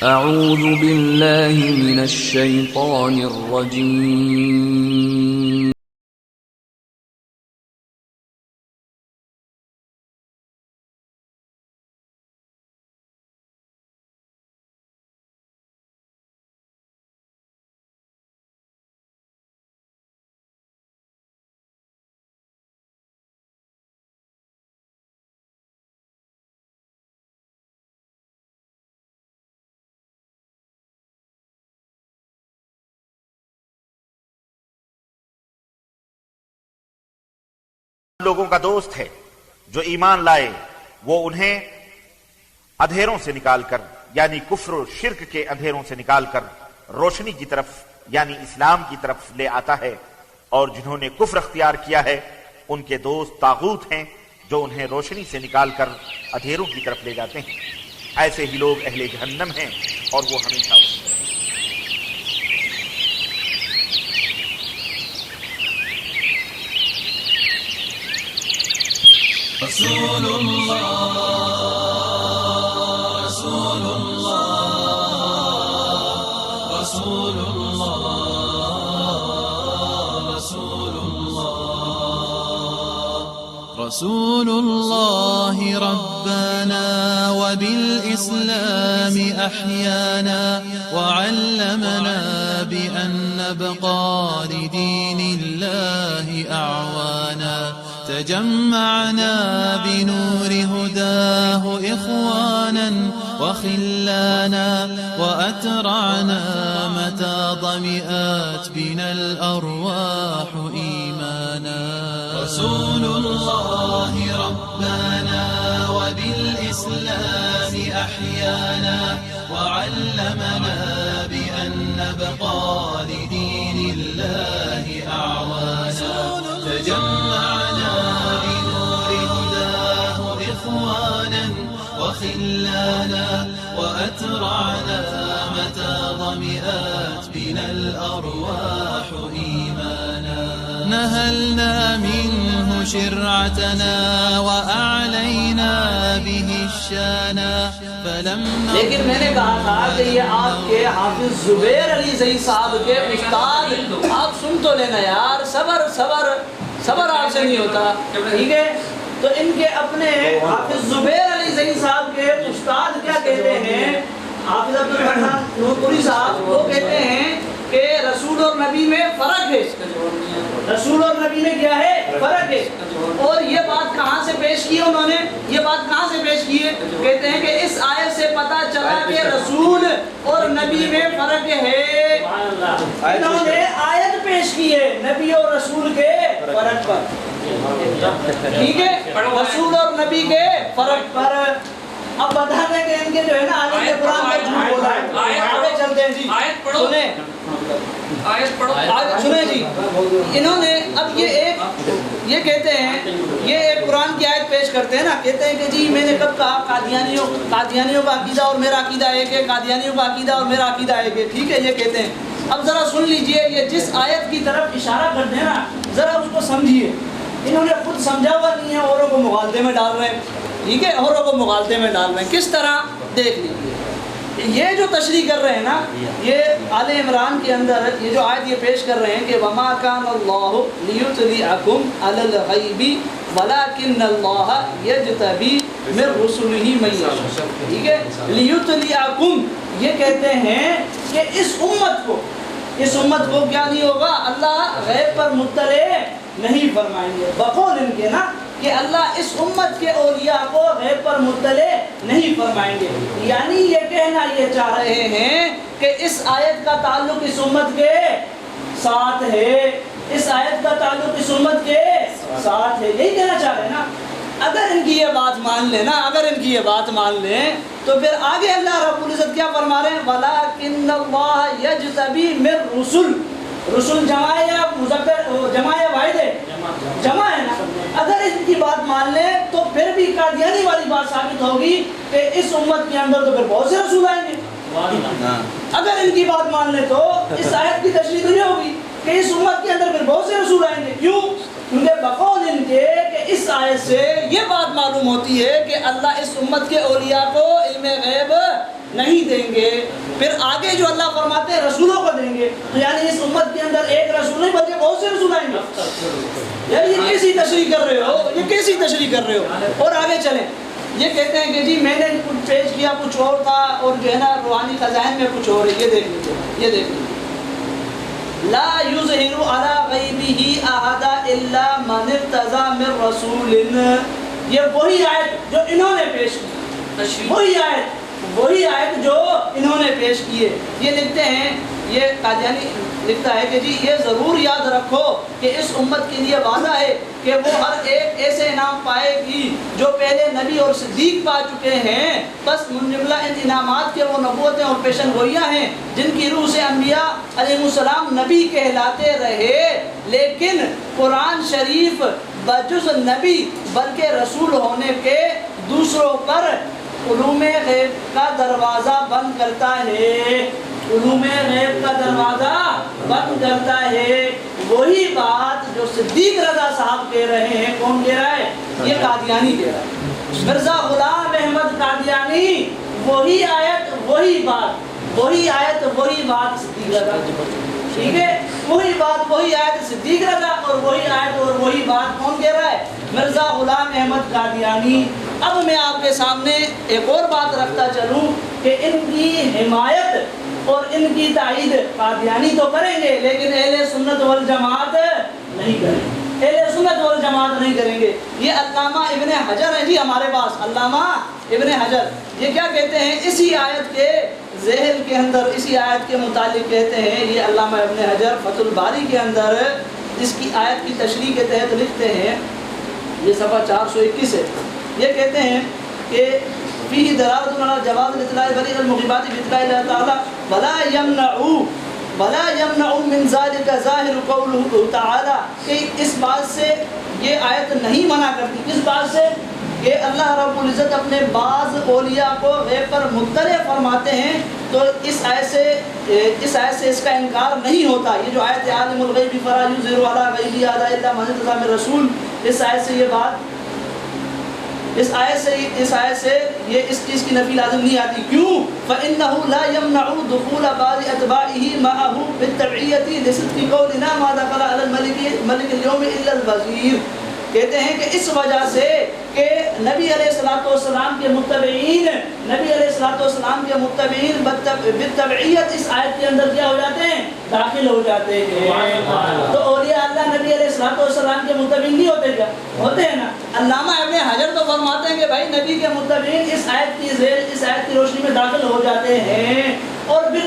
اعوذ باللہ من الشیطان الرجیم لوگوں کا دوست ہے جو ایمان لائے، وہ انہیں اندھیروں سے نکال کر یعنی کفر و شرک کے اندھیروں سے نکال کر روشنی کی طرف یعنی اسلام کی طرف لے آتا ہے، اور جنہوں نے کفر اختیار کیا ہے ان کے دوست طاغوت ہیں جو انہیں روشنی سے نکال کر اندھیروں کی طرف لے جاتے ہیں۔ ایسے ہی لوگ اہل جہنم ہیں اور وہ ہمیشہ رسول اللہ رسول اللہ رسول اللہ رسول اللہ رسول اللہ ربنا وبالإسلام أحيانا وعلمنا بأن نبقى لدين الله أعوانا تجمعنا بنور هداه إخوانا وخلانا وأترعنا متى ضمئات بنا الأرواح إيمانا رسول الله ربنا وبالإسلام أحيانا وعلمنا بأن نبقى لدين الله أعوانا تجمعنا بنور هداه إخوانا وخلانا وأترعنا متى ضمئات بنا الأرواح إيمانا نهلنا منه شرعتنا وأعلينا به الشانا فلما لیکن میں نے کہا تھا کہ یہ آپ کے حافظ زبیر علی زئی صاحب کے استاد، آپ سن تو لینا یار، صبر صبر صبر آپ سے نہیں ہوتا، ٹھیک ہے؟ تو ان کے اپنے حافظ زبیر علی زئی صاحب کے استاد کیا کہتے ہیں؟ حافظ عبدالرحمن نورپوری صاحب وہ کہتے ہیں کہ رسول اور نبی میں فرق ہے، رسول اور نبی میں کیا ہے؟ فرق ہے۔ اور یہ بات کہاں سے پیش کی ہے انہوں نے؟ یہ بات کہاں سے پیش کی ہے؟ کہتے ہیں کہ اس آیت سے پتہ چلا کہ رسول اور نبی میں فرق ہے۔ انہوں نے آیت پیش کی ہے نبی اور رسول کے فرق پر، ٹھیک ہے؟ رسول اور نبی کے فرق پر۔ اب بتا دیں کہ ان کے جو ہے نا عالم قرآن میں جھوٹ بولا ہے۔ آگے چلتے ہیں جی، سنیں سنیں جی، انہوں نے اب یہ کہتے ہیں، یہ ایک قرآن کی آیت پیش کرتے ہیں نا، کہتے ہیں کہ جی میں نے کب کہا قادیانیوں کا عقیدہ اور میرا عقیدہ ایک ہے، قادیانیوں کا عقیدہ اور میرا عقیدہ ایک ہے، ٹھیک ہے؟ یہ کہتے ہیں۔ اب ذرا سن لیجئے، یہ جس آیت کی طرف اشارہ کرتے ہیں نا، ذرا اس کو سمجھیے۔ انہوں نے خود سمجھا ہوا نہیں ہے، اوروں کو مغالطے میں ڈال رہے ہیں، ٹھیک ہے؟ اوروں کو مغالطے میں ڈال رہے ہیں، کس طرح؟ دیکھ لیجیے، یہ جو تشریح کر رہے ہیں نا، یہ آل عمران کے اندر یہ جو آیت یہ پیش کر رہے ہیں کہ وَمَا كَانَ اللَّهُ لِيُطْلِعَكُمْ عَلَى الْغَيْبِ وَلَكِنَّ اللَّهَ يَجْتَبِي مِن رُّسُلِهِ مَن يَشَاءُ، ٹھیک ہے؟ لِيُطْلِعَكُمْ، یہ کہتے ہیں کہ اس امت کو کیا نہیں ہوگا؟ اللہ غیب پر مطلع نہیں فرمائیں گے، بقول ان کے نا کہ اللہ اس امت کے اولیاء کو غیب پر مطلع نہیں فرمائیں گے۔ یعنی یہ کہنا یہ چاہ رہے ہیں کہ اس آیت کا تعلق اس امت کے ساتھ ہے، اس آیت کا تعلق اس امت کے ساتھ ہے، یہی کہنا چاہ رہے ہیں نا۔ اگر ان کی یہ بات مان لیں نا، اگر ان کی یہ بات مان لیں تو پھر آگے اللہ رب العزت کیا فرما رہے ہیں؟ وَلَٰكِنَّ اللَّهَ يَجْتَبِي مِن رُّسُلِ، رسول جمع ہے یا مذکر؟ جمع ہے، واحد ہے، جمع ہے نا۔ اگر ان کی بات مان لیں تو پھر بھی قادیانی والی بات ثابت ہوگی کہ اس امت کے اندر تو پھر بہت سے رسول آئیں گے۔ اگر ان کی بات مان لیں تو اس آیت کی تشریح نہیں ہوگی کہ اس امت کے اندر پھر بہت سے رسول آئیں گے۔ کیوں؟ کیونکہ بقول ان کے کہ اس آیت سے یہ بات معلوم ہوتی ہے کہ اللہ اس امت کے اولیاء کو علم غیب نہیں دیں گے، پھر آگے جو اللہ فرماتے ہیں رسولوں کو دیں گے، تو یعنی اس امت کے اندر ایک رسول نہیں بلکہ بہت سے رسول آئیں گے۔ یعنی یہ کیسی تشریح کر رہے ہو، یہ کیسی تشریح کر رہے ہو؟ اور آگے چلیں، یہ کہتے ہیں کہ جی میں نے کچھ پیش کیا کچھ اور تھا اور جو ہے نا روحانی خزائن میں کچھ اور ہے۔ یہ دیکھ لیجیے، یہ دیکھ لیجیے، لا یظہر علی غیبہ احد الا من ارتضی من رسول، یہ وہی آیت جو انہوں نے پیش کی، وہی آیت جو انہوں نے پیش کی ہے۔ یہ لکھتے ہیں، یہ قادیانی لکھتا ہے کہ جی یہ ضرور یاد رکھو کہ اس امت کے لیے وعدہ ہے کہ وہ ہر ایک ایسے انعام پائے گی جو پہلے نبی اور صدیق پا چکے ہیں، بس منجملہ ان انعامات کے وہ نبوتیں اور پیشن گوئیاں ہیں جن کی روح سے انبیاء علیہ السلام نبی کہلاتے رہے، لیکن قرآن شریف بجز نبی بلکہ رسول ہونے کے دوسروں پر علوم غیب کا دروازہ بند کرتا ہے، علوم غیب کا دروازہ بند کرتا ہے۔ وہی بات جو صدیق رضا صاحب کہہ رہے ہیں، کون کہہ رہا ہے؟ یہ قادیانی کہہ رہا ہے، مرزا غلام احمد قادیانی، وہی آیت وہی بات، وہی آیت وہی بات صدیق رضا، ٹھیک ہے، وہی بات وہی آیت صدیق رضا، اور وہی آیت اور وہی بات کون کہہ رہا ہے؟ مرزا غلام احمد قادیانی۔ اب میں آپ کے سامنے ایک اور بات رکھتا چلوں کہ ان کی حمایت اور ان کی تائید قادیانی تو کریں گے لیکن اہل سنت والجماعت نہیں کریں گے، اہل سنت والجماعت نہیں کریں گے۔ یہ علامہ ابن حجر ہے جی ہمارے پاس، علامہ ابن حجر، یہ کیا کہتے ہیں اسی آیت کے ذہن کے اندر، اسی آیت کے متعلق کہتے ہیں، یہ علامہ ابن حجر فتح الباری کے اندر اس کی آیت کی تشریح کے تحت لکھتے ہیں، یہ صفحہ 421 ہے، یہ کہتے ہیں کہ فیہ دلالۃ علی جواز الاطلاع بلیغ المغیبات باطلاع اللہ تعالی ولا یمنع من ذلک ظاہر قولہ تعالی، کہ اس بات سے یہ آیت نہیں منع کرتی، اس بات سے کہ اللہ رب العزت اپنے بعض اولیاء کو غیب پر مطلع فرماتے ہیں، تو اس آیت سے اس کا انکار نہیں ہوتا۔ یہ جو آیت عالم الغیب فلا یظہر علی غیبہ احد الا من ارتضی من رسول، اس آیت سے یہ بات، اس آیت سے یہ اس چیز کی نفی لازم نہیں آتی۔ کیوں؟ فإنه لا يمنع دخول بعض اتباعه معه بالتبعیة لصدق قولنا ما دخل على الملك اليوم الا الوزیر، کہتے ہیں کہ اس وجہ سے کہ نبی علیہ الصلوۃ والسلام کے متبعین، نبی علیہ الصلوۃ والسلام کے متبعین بالتبعیت اس آیت کے اندر کیا ہو جاتے ہیں؟ داخل ہو جاتے ہیں۔ تو اولیاء اللہ نبی علیہ الصلوۃ والسلام کے متبعین نہیں ہوتے کیا؟ ہوتے ہیں نا۔ علامہ ابن حجر تو فرماتے ہیں کہ بھائی نبی کے متبعین اس آیت کی ذیل، اس آیت کی روشنی میں داخل ہو جاتے ہیں، اور پھر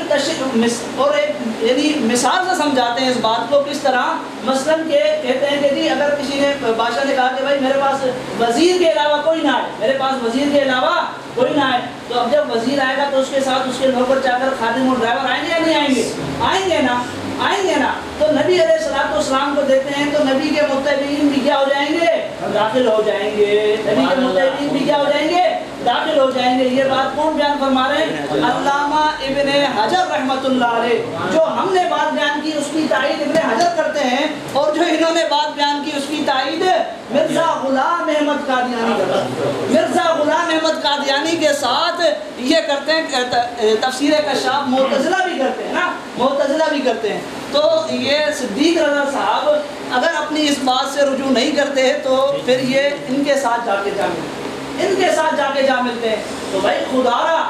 اور ایک یعنی مثال سے سمجھاتے ہیں اس بات کو، کس طرح؟ مثلاً کہ کہتے ہیں کہ جی اگر کسی نے بادشاہ نے کہا کہ بھائی میرے پاس وزیر کے علاوہ کوئی نہ آئے، میرے پاس وزیر کے علاوہ کوئی نہ آئے، تو اب جب وزیر آئے گا تو اس کے ساتھ اس کے نوکر چاکر خادم اور ڈرائیور آئیں گے یا نہیں آئیں گے؟ آئیں گے نا، آئیں گے نا۔ تو نبی علیہ الصلوۃ والسلام کو دیکھتے ہیں تو نبی کے متبعین بھی کیا ہو جائیں گے؟ داخل ہو جائیں گے، نبی کے متبعین بھی کیا ہو جائیں گے؟ داخل ہو جائیں گے۔ یہ بات کون بیان فرما رہے ہیں؟ علامہ ابن حجر رحمۃ اللہ علیہ۔ جو ہم نے بات بیان کی اس کی تائید ابن حجر کرتے ہیں، اور جو انہوں نے بات بیان کی اس کی تائید مرزا غلام احمد قادیانی کرتے ہیں۔ مرزا غلام احمد قادیانی کے ساتھ یہ کرتے ہیں، تفسیر کشاف معتزلہ بھی کرتے ہیں نا، معتزلہ بھی کرتے ہیں۔ تو یہ صدیق رضا صاحب اگر اپنی اس بات سے رجوع نہیں کرتے ہیں تو پھر یہ ان کے ساتھ جا کے جا ملتے ہیں، ان کے ساتھ جا کے جا ملتے ہیں۔ تو بھائی خدا را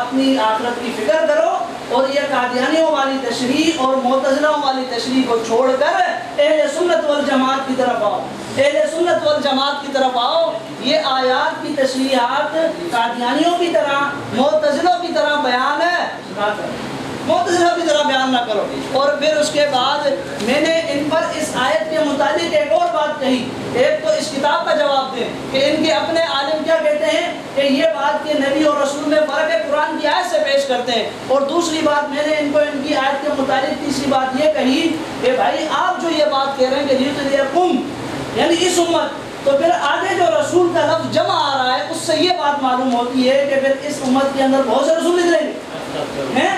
اپنی آخرت کی فکر کرو، اور یہ قادیانیوں والی تشریح اور معتزلوں والی تشریح کو چھوڑ کر اہل سنت والجماعت کی طرف آؤ، اہل سنت والجماعت کی طرف آؤ۔ یہ آیات کی تشریحات قادیانیوں کی طرح، معتزلوں کی طرح بیان نہ کرو، معتزلہ کی طرح بیان نہ کرو۔ اور پھر اس کے بعد میں نے ان پر اس آیت کے متعلق ایک اور بات کہی، ایک تو اس کتاب کا جواب دیں کہ ان کے اپنے عالم کیا کہتے ہیں کہ یہ بات کہ نبی اور رسول میں فرق ہے قرآن کی آیت سے پیش کرتے ہیں، اور دوسری بات میں نے ان کو ان کی آیت کے متعلق تیسری بات یہ کہی کہ بھائی آپ جو یہ بات کہہ رہے ہیں کہ لیتلیکم یعنی اس امت، تو پھر آگے جو رسول کا لفظ جمع آ رہا ہے اس سے یہ بات معلوم ہوتی ہے کہ پھر اس امت کے اندر بہت سے رسول نکلیں گے،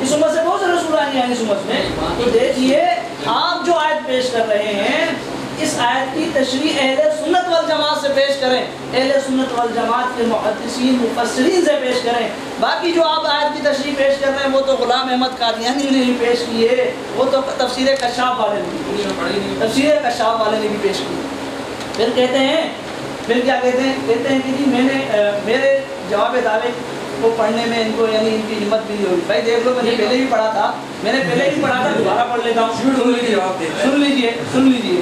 اس امت سے بہت سے رسول آئیں گے اس امت میں۔ تو دیکھیے آپ جو آیت پیش کر رہے ہیں اس آیت کی تشریح اہل سنت والجماعت سے پیش کریں، اہل سنت والجماعت کے محدثین مفسرین سے پیش کریں، باقی جو آپ آیت کی تشریح پیش کر رہے ہیں وہ تو غلام احمد قادیانی نے بھی پیش کی ہے، وہ تو تفسیر کشاف والے نے تفسیر کشاف والے نے بھی پیش کی۔ پھر کہتے ہیں، پھر کیا کہتے ہیں کہ جی میں نے میرے جواب دعوے کو پڑھنے میں ان کو یعنی ان کی ہمت بھی نہیں ہوگی۔ بھائی دیکھ لو، میں نے پہلے بھی پڑھا تھا، دوبارہ پڑھ لیتا ہوں، سن لیجیے۔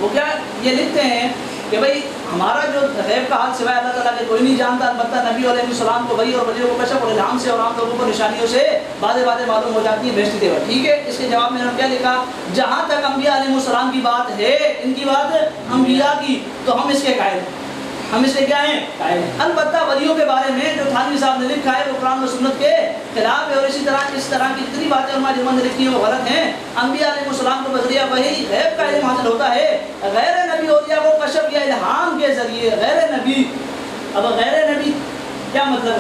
وہ کیا یہ لکھتے ہیں کہ بھائی ہمارا جو غیب کا حال سوائے اللہ تعالیٰ کے کوئی نہیں جانتا، البتہ نبی علیہ السلام کو وحی اور ولیوں کو کشف اور الہام سے اور عام لوگوں کو نشانیوں سے باتیں معلوم ہو جاتی ہیں بہشتی تیور۔ ٹھیک ہے، اس کے جواب میں انہوں نے کیا لکھا، جہاں تک انبیاء علیہ السلام کی بات ہے، ان کی بات انبیاء کی، تو ہم اس کے قائل ہیں، ہم اس کے کیا ہیں قائل ہیں۔ البتہ ولیوں کے بارے میں جو تھانوی صاحب نے لکھا ہے وہ قرآن و سنت کے خلاف ہے، اور اس طرح کی جتنی باتیں علماء جنہوں نے لکھی ہیں وہ غلط ہیں۔ انبیاء علیہ السلام کو بذریعہ وحی غیب کا علم حاصل ہوتا ہے، غیر نبی اولیاء کو کشف یا الہام کے ذریعے۔ غیر نبی، اب غیر نبی کیا مطلب؟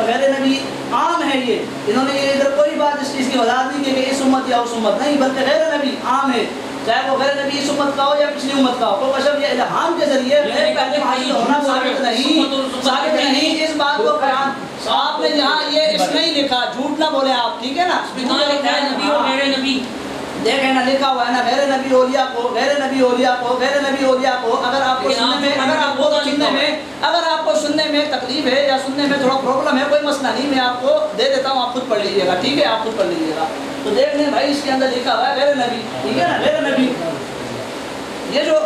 غیر نبی عام ہے، یہ انہوں نے ادھر کوئی بات اس چیز کی وضاحت نہیں کی کہ اس امت یا اس امت، نہیں، بلکہ غیر نبی عام ہے، چاہے وہ غیر نبی اس امت کا ہو یا پچھلی امت کا ہو، وہ کشف یا الہام کے ذریعے غیر کا علم حاصل ہونا ثابت نہیں۔ اس بات کو قرآن آپ نے جہاں یہ اس نہیں لکھا، جھوٹ نہ بولے آپ، ٹھیک ہے نا، نبی اور غیر نبی دیکھیں نا لکھا ہوا ہے نا، غیر نبی اولیاء کو، غیر نبی اولیاء کو، غیر نبی اولیاء کو۔ اگر آپ کو سننے میں سننے میں تکلیف ہے یا سننے میں تھوڑا پرابلم ہے، کوئی مسئلہ نہیں، میں آپ کو دے دیتا ہوں، آپ خود پڑھ لیجیے گا، ٹھیک ہے، آپ خود پڑھ لیجیے گا۔ تو دیکھ لیں بھائی، اس کے اندر لکھا ہوا ہے غیر نبی، ٹھیک ہے نا، غیر نبی۔ یہ جو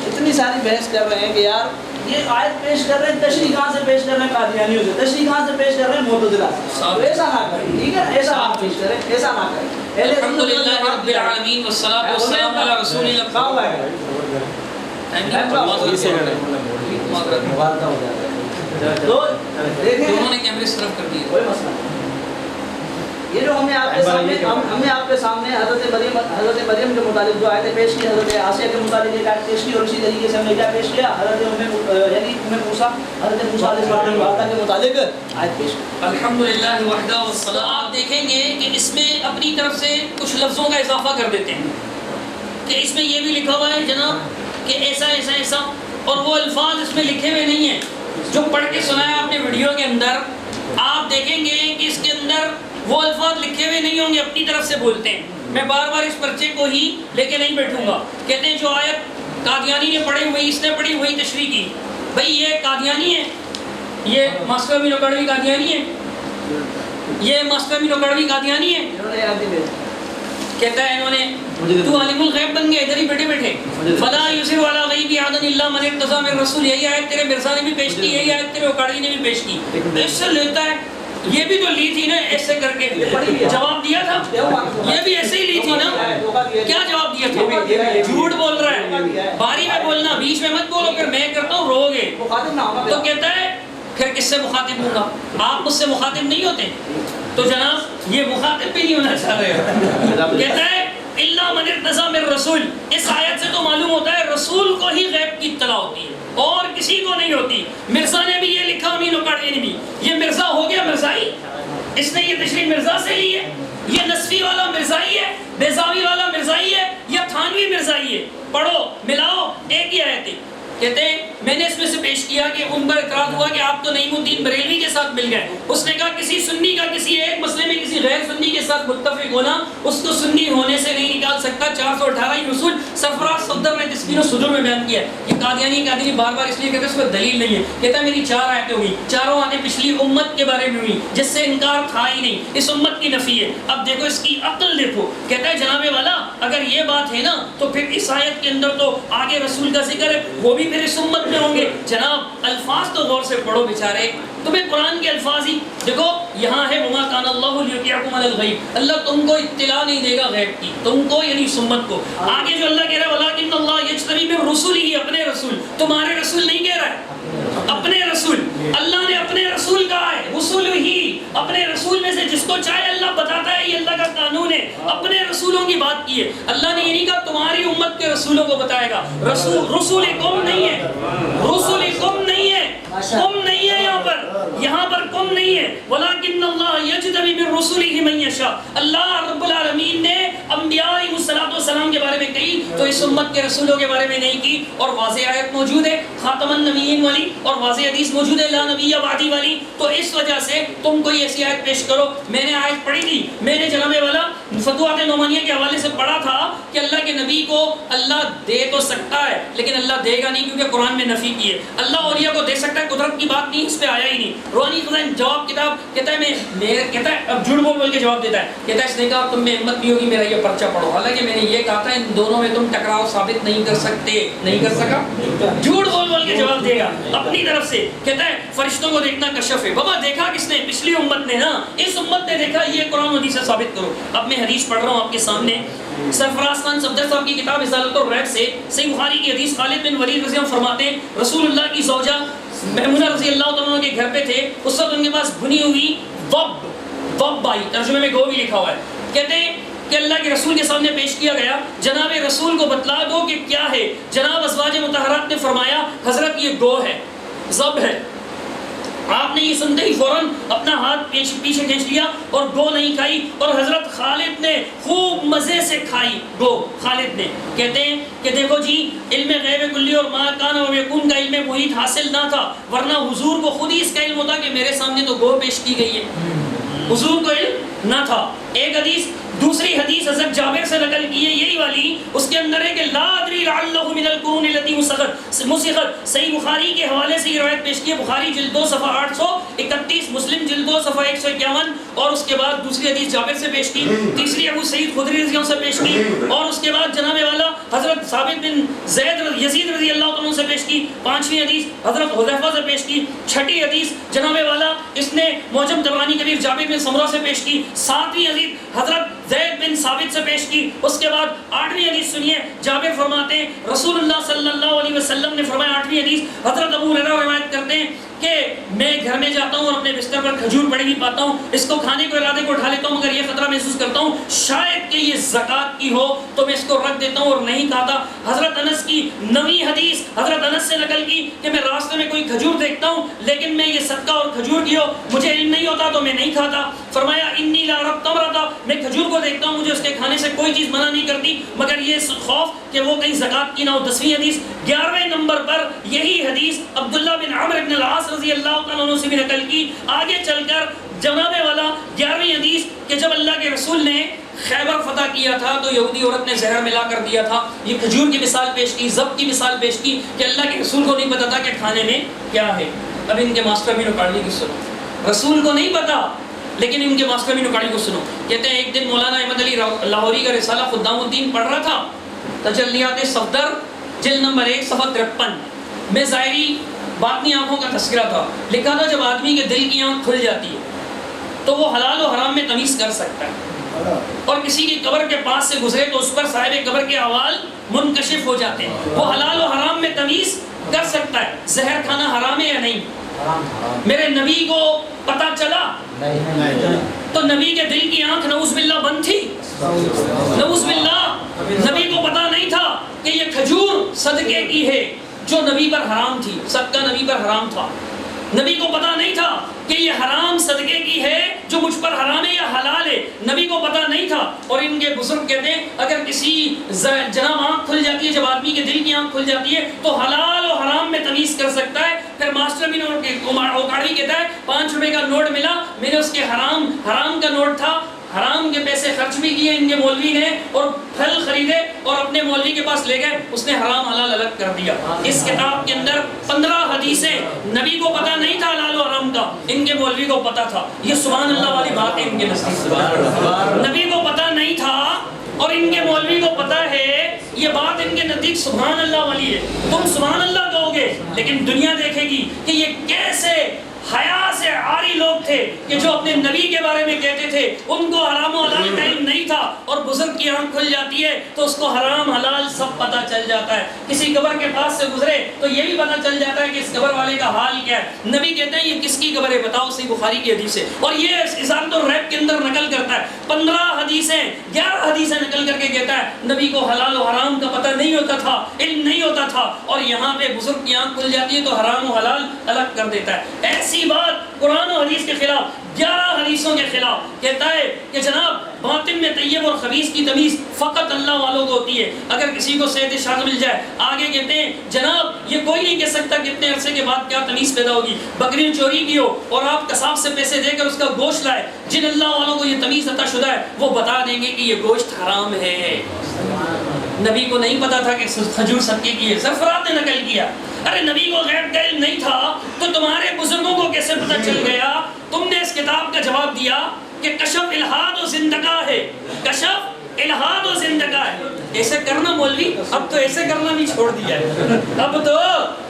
اتنی ساری بحث کر رہے ہیں کہ یار یہ آیت پیش کر رہے ہیں، تشریح کہاں سے پیش کر رہے ہیں؟ قادیانیوں سے۔ تشریح کہاں سے پیش کر رہے ہیں؟ معتزلہ سے۔ تو ایسا نہ کریں، ٹھیک ہے، ایسا آپ پیش کریں، ایسا نہ کریں۔ الحمدللہ رب العالمین والصلاۃ والسلام علی رسول اللہ۔ تو دیکھیں، دونوں نے کیمرے صرف کر دیے، کوئی مسئلہ نہیں۔ یہ جو ہم نے آپ کے سامنے حضرت مریم کے متعلق جو آیتیں پیش کی، حضرت آسیہ کے متعلق ایک آیت پیش کی، اور اسی طریقے سے ہم نے کیا پیش کیا، حضرت موسیٰ علیہ السلام کے متعلق آیت پیش کی۔ الحمدللہ وحدہ والصلاۃ۔ آپ دیکھیں گے کہ اس میں اپنی طرف سے کچھ لفظوں کا اضافہ کر دیتے ہیں کہ اس میں یہ بھی لکھا ہوا ہے جناب کہ ایسا ایسا ایسا، اور وہ الفاظ اس میں لکھے ہوئے نہیں ہیں جو پڑھ کے سنایا آپ نے ویڈیو کے اندر۔ آپ دیکھیں گے کہ اس کے اندر وہ الفاظ لکھے ہوئے نہیں ہوں گے، اپنی طرف سے بولتے ہیں۔ میں بار بار اس پرچے کو ہی لے کے نہیں بیٹھوں گا۔ کہتے ہیں جو آیت قادیانی نے پڑھی ہوئی، اس نے پڑھی ہوئی تشریح کی، بھائی یہ قادیانی ہے، یہ ماسٹر امین اکاڑوی قادیانی ہے، یہ ماسٹر امین اکاڑوی قادیانی ہے۔ کہتا ہے انہوں نے تو عالم الغیب بن گیا ادھر ہی بیٹھے بیٹھے، فلا یصر علی غیب احد الا من ارتضی من رسول۔ یہی آیت تیرے مرزا نے بھی پیش کی، یہی آیت تیرے اکاڑوی نے بھی پیش کی۔ اس سے لیتا ہے یہ بھی تو لی تھی نا ایسے کر کے، جواب دیا تھا، یہ بھی ایسے ہی لی تھی نا، کیا جواب دیا تھا؟ جھوٹ بول رہا ہے، باری میں بولنا، بیچ میں مت بولو، پھر میں کرتا ہوں رو گے۔ تو کہتا ہے پھر کس سے مخاطب ہوں گا؟ آپ مجھ سے مخاطب نہیں ہوتے، تو جناب یہ مخاطب بھی نہیں ہونا چاہ رہے۔ کہتا ہے الا من ارتضی من رسول، اس آیت سے تو معلوم ہوتا ہے رسول کو ہی غیب کی اطلاع ہوتی ہے اور کسی کو نہیں ہوتی۔ مرزا نے بھی یہ لکھا، امین اکاڑوی نے بھی۔ یہ مرزا ہو گیا مرزائی، اس نے یہ تشریح مرزا سے لی ہے، یہ نصفی والا مرزائی ہے، بیضاوی والا مرزائی ہے، یا تھانوی مرزائی ہے۔ پڑھو ملاؤ، ایک ہی آیت ہے۔ کہتے ہیں میں نے اس میں سے پیش کیا کہ ان پر اعتراض ہوا کہ آپ تو نعیم الدین بریلوی کے ساتھ مل گئے۔ اس نے کہا کسی سنی کا کسی ایک مسئلے میں کسی غیر سنی کے ساتھ متفق ہونا اس کو سنی ہونے سے نہیں نکال سکتا۔ 418 اصول سرفراز صدر نے تسبیح و صدور میں بیان کیا ہے۔ یہ قادیانی بار بار اس لیے کہتے ہیں اس پر دلیل نہیں ہے۔ کہتا ہے میری 4 آیتیں ہوئی، چاروں آیتیں پچھلی امت کے بارے میں ہوئی جس سے انکار تھا ہی نہیں، اس امت کی نفی ہے۔ اب دیکھو اس کی عقل دیکھو۔ کہتا ہے جناب والا اگر یہ بات ہے نا تو پھر اس آیت کے اندر تو آگے رسول کا ذکر ہے، وہ بھی پھر اس امت میں ہوں گے۔ جناب الفاظ تو غور سے پڑھو بیچارے، تمہیں قرآن کے الفاظ ہی دیکھو، یہاں ہے وما کان اللہ لیطلعکم علی الغیب، اللہ تم کو اطلاع نہیں دے گا غیب کی، تم کو یعنی اس امت کو۔ آگے جو اللہ کہہ رہا ہے ولکن اللہ یجتبی من رسلہ، اپنے رسول، تمہارے رسول نہیں کہہ رہا ہے، اپنے رسول۔ اللہ نے اپنے رسول کہا ہے، رسول ہی، اپنے رسول میں سے جس کو چاہے اللہ بتاتا ہے، یہ اللہ کا قانون ہے۔ اپنے رسولوں کی بات کی ہے اللہ نے، یہ نہیں کہا تمہاری امت کے رسولوں کو بتائے گا۔ رسول قوم نہیں ہے، رسول قوم نہیں ہے، قوم نہیں نہیں ہے یہاں پر کن نہیں ہے. وَلَكِنَّ اللَّهَ يَجْتَبِي مِن رُّسُلِهِ مَن يَشَاءُ. اللہ رب العالمین نے انبیاء علیہ السلام کے بارے میں کہی تو اس امت کے رسولوں کے بارے میں نہیں کی. اور واضح آیت موجود ہے خاتم النبیین والی اور واضح حدیث موجود ہے لا نبی بعدی والی. تو اس وجہ سے تم کوئی ایسی آیت پیش کرو. میں نے آیت پڑھی تھی, میں نے جناب والا فتوحات نعمانیہ کے حوالے سے پڑھا تھا کہ اللہ کے نبی کو اللہ دے تو سکتا ہے لیکن اللہ دے گا نہیں, کیونکہ قرآن میں نفی کی ہے. اللہ اولیاء کو دے سکتا ہے, قدرت کی بات نہیں, اس پہ آیا ہی نہیں. روحانی خزائن جواب کتاب کہتا ہے اب جھوٹ بول کے جواب دیتا ہے, کہتا ہے اس نے کہا تم میں ہمت نہیں ہوگی میرا یہ پرچہ پڑھو, حالانکہ میں نے یہ کہا تھا ان دونوں میں تم ٹکراؤ ثابت نہیں کر سکتے. نہیں کر سکا, جھوٹ بول کے جواب دے گا اپنی طرف سے. کہتا ہے فرشتوں کو دیکھنا کشف ہے. بابا دیکھا کس نے؟ پچھلی امت نے نا, اس امت نے دیکھا. یہ قرآن حدیث سے ثابت کرو. اب میں حدیث پڑھ رہا ہوں آپ کے سامنے, سرفراز خان صفدر صاحب کی کتاب ازالۃ الریب سے صحیح بخاری کی حدیث. خالد بن ولید رضی اللہ عنہ فرماتے ہیں رسول اللہ کی زوجہ میمونہ رضی اللہ تعالیٰ کے گھر پہ تھے, اس وقت ان کے پاس بھنی ہوئی وب آئی, ترجمے میں گو بھی لکھا ہوا ہے. کہتے ہیں کہ اللہ کے رسول کے سامنے پیش کیا گیا, جناب رسول کو بتلا دو کہ کیا ہے. جناب ازواج مطہرات نے فرمایا حضرت یہ گو ہے, ضب ہے. آپ نے یہ سنتے ہی فوراً اپنا ہاتھ پیچھے کھینچ لیا اور گو نہیں کھائی, اور حضرت خالد نے خوب مزے سے کھائی گو. خالد نے کہتے ہیں کہ دیکھو جی علم غیب کلی اور ما کان و یکون کا علم محیط حاصل نہ تھا, ورنہ حضور کو خود ہی اس کا علم ہوتا کہ میرے سامنے تو گو پیش کی گئی ہے. حضور کو علم نہ تھا. ایک حدیث, دوسری حدیث حضرت جابر سے نقل کی ہے یہی والی, اس کے اندر ہے کہ لا ادری لعلہ من القرون التي مسخت. صحیح بخاری کے حوالے سے یہ روایت پیش کی ہے, بخاری جلد 2 صفحہ 831, مسلم جلد 2 صفحہ 151, اور اس کے بعد دوسری حدیث جابر سے پیش کی, تیسری ابو سعید خدری رضی اللہ عنہ سے پیش کی, اور اس کے بعد جناب والا حضرت ثابت بن یزید رضی اللہ عنہ سے پیش کی, پانچویں حدیث حضرت حذیفہ سے پیش کی, چھٹی حدیث جناب والا اس نے معجم طبرانی کبیر جابر بن سمرہ سے پیش کی, ساتویں حدیث حضرت زید بن ثابت سے پیش کی. اس کے بعد آٹھویں حدیث سنیے, جابر فرماتے ہیں رسول اللہ صلی اللہ علیہ وسلم نے فرمایا, آٹھویں حدیث حضرت ابو ہریرہ روایت کرتے ہیں کہ میں گھر میں جاتا ہوں اور اپنے بستر پر کھجور پڑی ہوئی پاتا ہوں, اس کو کھانے کو ارادے کو اٹھا لیتا ہوں, مگر یہ خطرہ محسوس کرتا ہوں شاید کہ یہ زکوٰۃ کی ہو تو میں اس کو رکھ دیتا ہوں اور نہیں کھاتا. حضرت انس کی نویں حدیث حضرت انس سے نقل کی کہ میں راستے میں کوئی کھجور دیکھتا ہوں لیکن میں یہ صدقہ اور کھجور کی ہو مجھے علم نہیں ہوتا تو میں نہیں کھاتا. فرمایا انی لا ارى التمرة, میں کھجور کو دیکھتا ہوں مجھے اس کے کھانے سے کوئی چیز منع نہیں کرتی مگر یہ خوف کہ وہ کہیں زکوٰۃ کی نہ ہو. 10ویں حدیث. 11ویں نمبر پر یہی حدیث عبداللہ بن عمرو بن العاص رضی اللہ تعالیٰ عنہ سے بھی نقل کی. آگے چل کر جناب والا 11ویں حدیث کہ جب اللہ کے رسول نے خیبر فتح کیا تھا تو یہودی عورت نے زہر ملا کر دیا تھا. یہ کھجور کی مثال پیش کی, ضبط کی مثال پیش کی کہ اللہ کے رسول کو نہیں پتا تھا کہ کھانے میں کیا ہے. اب ان کے ماسٹر بھی نکاڑی کی سنو, رسول کو نہیں پتا لیکن ان کے ماسٹر بھی نکاڑی کو سنو. کہتے ہیں ایک دن مولانا احمد علی لاہوری کا رسالہ خدام الدین پڑھ رہا تھا, تجلیات صفدر جلد نمبر 1 صفحہ 53 میں ظاہری باطنی آنکھوں کا تذکرہ تھا. لکھا تھا جب آدمی کے دل کی آنکھ کھل جاتی ہے تو وہ حلال و حرام میں تمیز کر سکتا ہے, اور کسی کی قبر کے پاس سے گزرے تو اس پر صاحب قبر کے احوال منکشف ہو جاتے ہیں. وہ حلال و حرام میں تمیز کر سکتا ہے. زہر کھانا حرام ہے یا نہیں؟ میرے نبی کو پتا چلا تو نبی کے دل کی آنکھ نعوذ باللہ بند تھی, نعوذ باللہ. نبی کو پتا نہیں تھا کہ یہ کھجور صدقے کی ہے جو نبی پر حرام تھی, صدقہ نبی پر حرام تھا. نبی کو پتا نہیں تھا کہ یہ حرام صدقے کی ہے جو مجھ پر حرام ہے یا حلال ہے, نبی کو پتا نہیں تھا. اور ان کے بزرگ کہتے ہیں اگر کسی جناب آنکھ کھل جاتی ہے, جب آدمی کے دل کی آنکھ کھل جاتی ہے تو حلال و حرام میں تمیز کر سکتا ہے. پھر ماسٹر بھی اوکاڑی کہتا ہے 5 روپے کا نوٹ ملا, میں نے اس کے حرام کا نوٹ تھا, حرام کے پیسے خرچ بھی کیے ان کے مولوی نے, اور پھل خریدے اور اپنے مولوی کے پاس لے گئے, اس نے حرام حلال الگ کر دیا. اس کتاب کے اندر 15 حدیثیں, نبی کو پتا نہیں تھا حلال و حرام کا, ان کے مولوی کو پتا تھا. یہ سبحان اللہ والی بات ہے ان کے نزدیک. نبی کو پتا نہیں تھا اور ان کے مولوی کو پتا ہے, یہ بات ان کے نزدیک سبحان اللہ والی ہے. تم سبحان اللہ کہو گے لیکن دنیا دیکھے گی کہ یہ کیسے حیا سے عاری لوگ تھے کہ جو اپنے نبی کے بارے میں کہتے تھے ان کو حرام و حلال کا علم نہیں تھا، اور بزرگ کی آنکھ کھل جاتی ہے تو اس کو حرام حلال سب پتہ چل جاتا ہے. کسی قبر کے پاس سے گزرے تو یہ بھی پتہ چل جاتا ہے کہ اس قبر والے کا حال کیا ہے. نبی کہتے ہیں یہ کس کی قبر ہے بتاؤ، صحیح بخاری کی حدیث ہے. اور یہ اصالۃ الریب کے اندر نقل کرتا ہے 15 حدیثیں 11 حدیثیں نقل کر کے کہتا ہے نبی کو حلال و حرام کا پتہ نہیں ہوتا تھا، علم نہیں ہوتا تھا، اور یہاں پہ بزرگ کی آنکھ کھل جاتی ہے تو حرام و حلال الگ کر دیتا ہے. ایسی بات قرآن و حدیث کے خلاف، 11 حدیثوں کے خلاف کہتا ہے کہ جناب باطن میں طیب اور خبیث کی تمیز فقط اللہ والوں کو ہوتی ہے. اگر کسی کو صحت شاذ مل جائے، آگے کہتے ہیں جناب یہ کوئی نہیں کہہ سکتا کتنے عرصے کے بعد کیا تمیز پیدا ہوگی. بکری چوری کی ہو اور آپ قصاب سے پیسے دے کر اس کا گوشت لائے، جن اللہ والوں کو یہ تمیز عطا شدہ ہے وہ بتا دیں گے کہ یہ گوشت حرام ہے. نبی کو نہیں پتا تھا کہ کھجور صدقے کی ہے، سرفراز نے نقل کیا. ارے نبی کو غیب کا علم نہیں تھا تو تمہارے بزرگوں کو کیسے پتہ چل گیا؟ تم نے اس کتاب کا جواب دیا کہ کشف الہاد و زندگاہ ہے، کشف الہاد و زندگاہ ہے. ایسے کرنا مولوی، اب تو ایسے کرنا بھی چھوڑ دیا ہے، اب تو